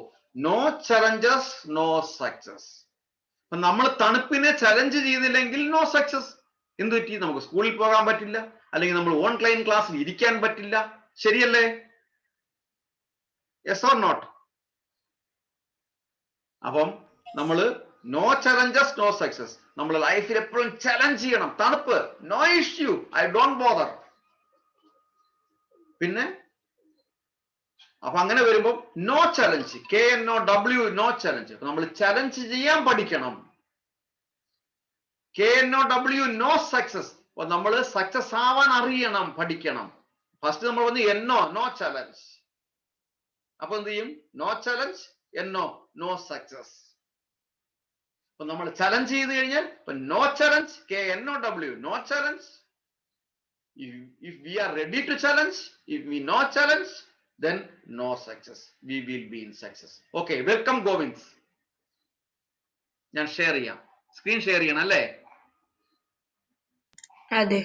no challenges no success. അപ്പൊ നമ്മൾ തണുപ്പിനെ ചലഞ്ച് ചെയ്തില്ലെങ്കിൽ നോ സക്സസ്. എന്ത് പറ്റി? നമുക്ക് സ്കൂളിൽ പോകാൻ പറ്റില്ല, അല്ലെങ്കിൽ നമ്മൾ ഓൺലൈൻ ക്ലാസ്സിൽ ഇരിക്കാൻ പറ്റില്ല. ശരിയല്ലേ? Yes or not? അപ്പം നമ്മള് നോ ചലഞ്ചസ് നോ സക്സസ്. നമ്മൾ ലൈഫിൽ എപ്പോഴും ചലഞ്ച് ചെയ്യണം. തണുപ്പ് no issue, I don't bother. പിന്നെ അപ്പൊ അങ്ങനെ വരുമ്പോ no challenge, KNOW, no challenge. അപ്പൊ നമ്മൾ ചലഞ്ച് ചെയ്യാൻ പഠിക്കണം. KNOW, no success. അപ്പൊ നമ്മൾ സക്സസ് ആവാൻ അറിയണം, പഠിക്കണം. ഫസ്റ്റ് നമ്മൾ വന്ന് NO, നോ ചലഞ്ച്. അപ്പൊ എന്ത് ചെയ്യും? No challenge, NO, no success. അപ്പൊ നമ്മൾ ചലഞ്ച് ചെയ്ത് കഴിഞ്ഞാൽ no challenge, KNOW, no challenge. If we are ready to challenge, if we no challenge, then no success. We will be in success. Okay, welcome Govind. ഞാൻ ഷെയർ ചെയ്യാം, സ്ക്രീൻ ഷെയർ ചെയ്യണം അല്ലേ? അതെ.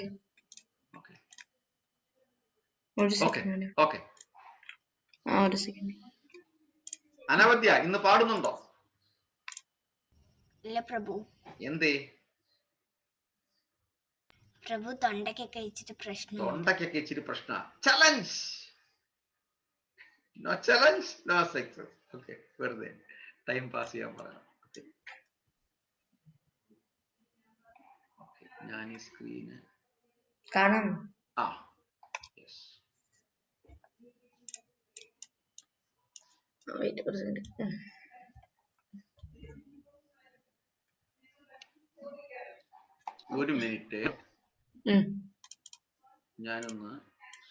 ഓക്കെ. അനവദ്യ ഇന്ന് പാടുന്നുണ്ടോ? ഇല്ല പ്രഭു. എന്തേ പ്രഭു? തൊണ്ടക്കൊക്കെ ഇച്ചിരി പ്രശ്നം. Challenge no challenge no success. Okay, വെറുതെ ടൈം പാസ് ചെയ്യാൻ പറയാം. ഞാൻ ഈ സ്ക്രീന് കാണാം. ഒരു മിനിറ്റ് ഞാനൊന്ന്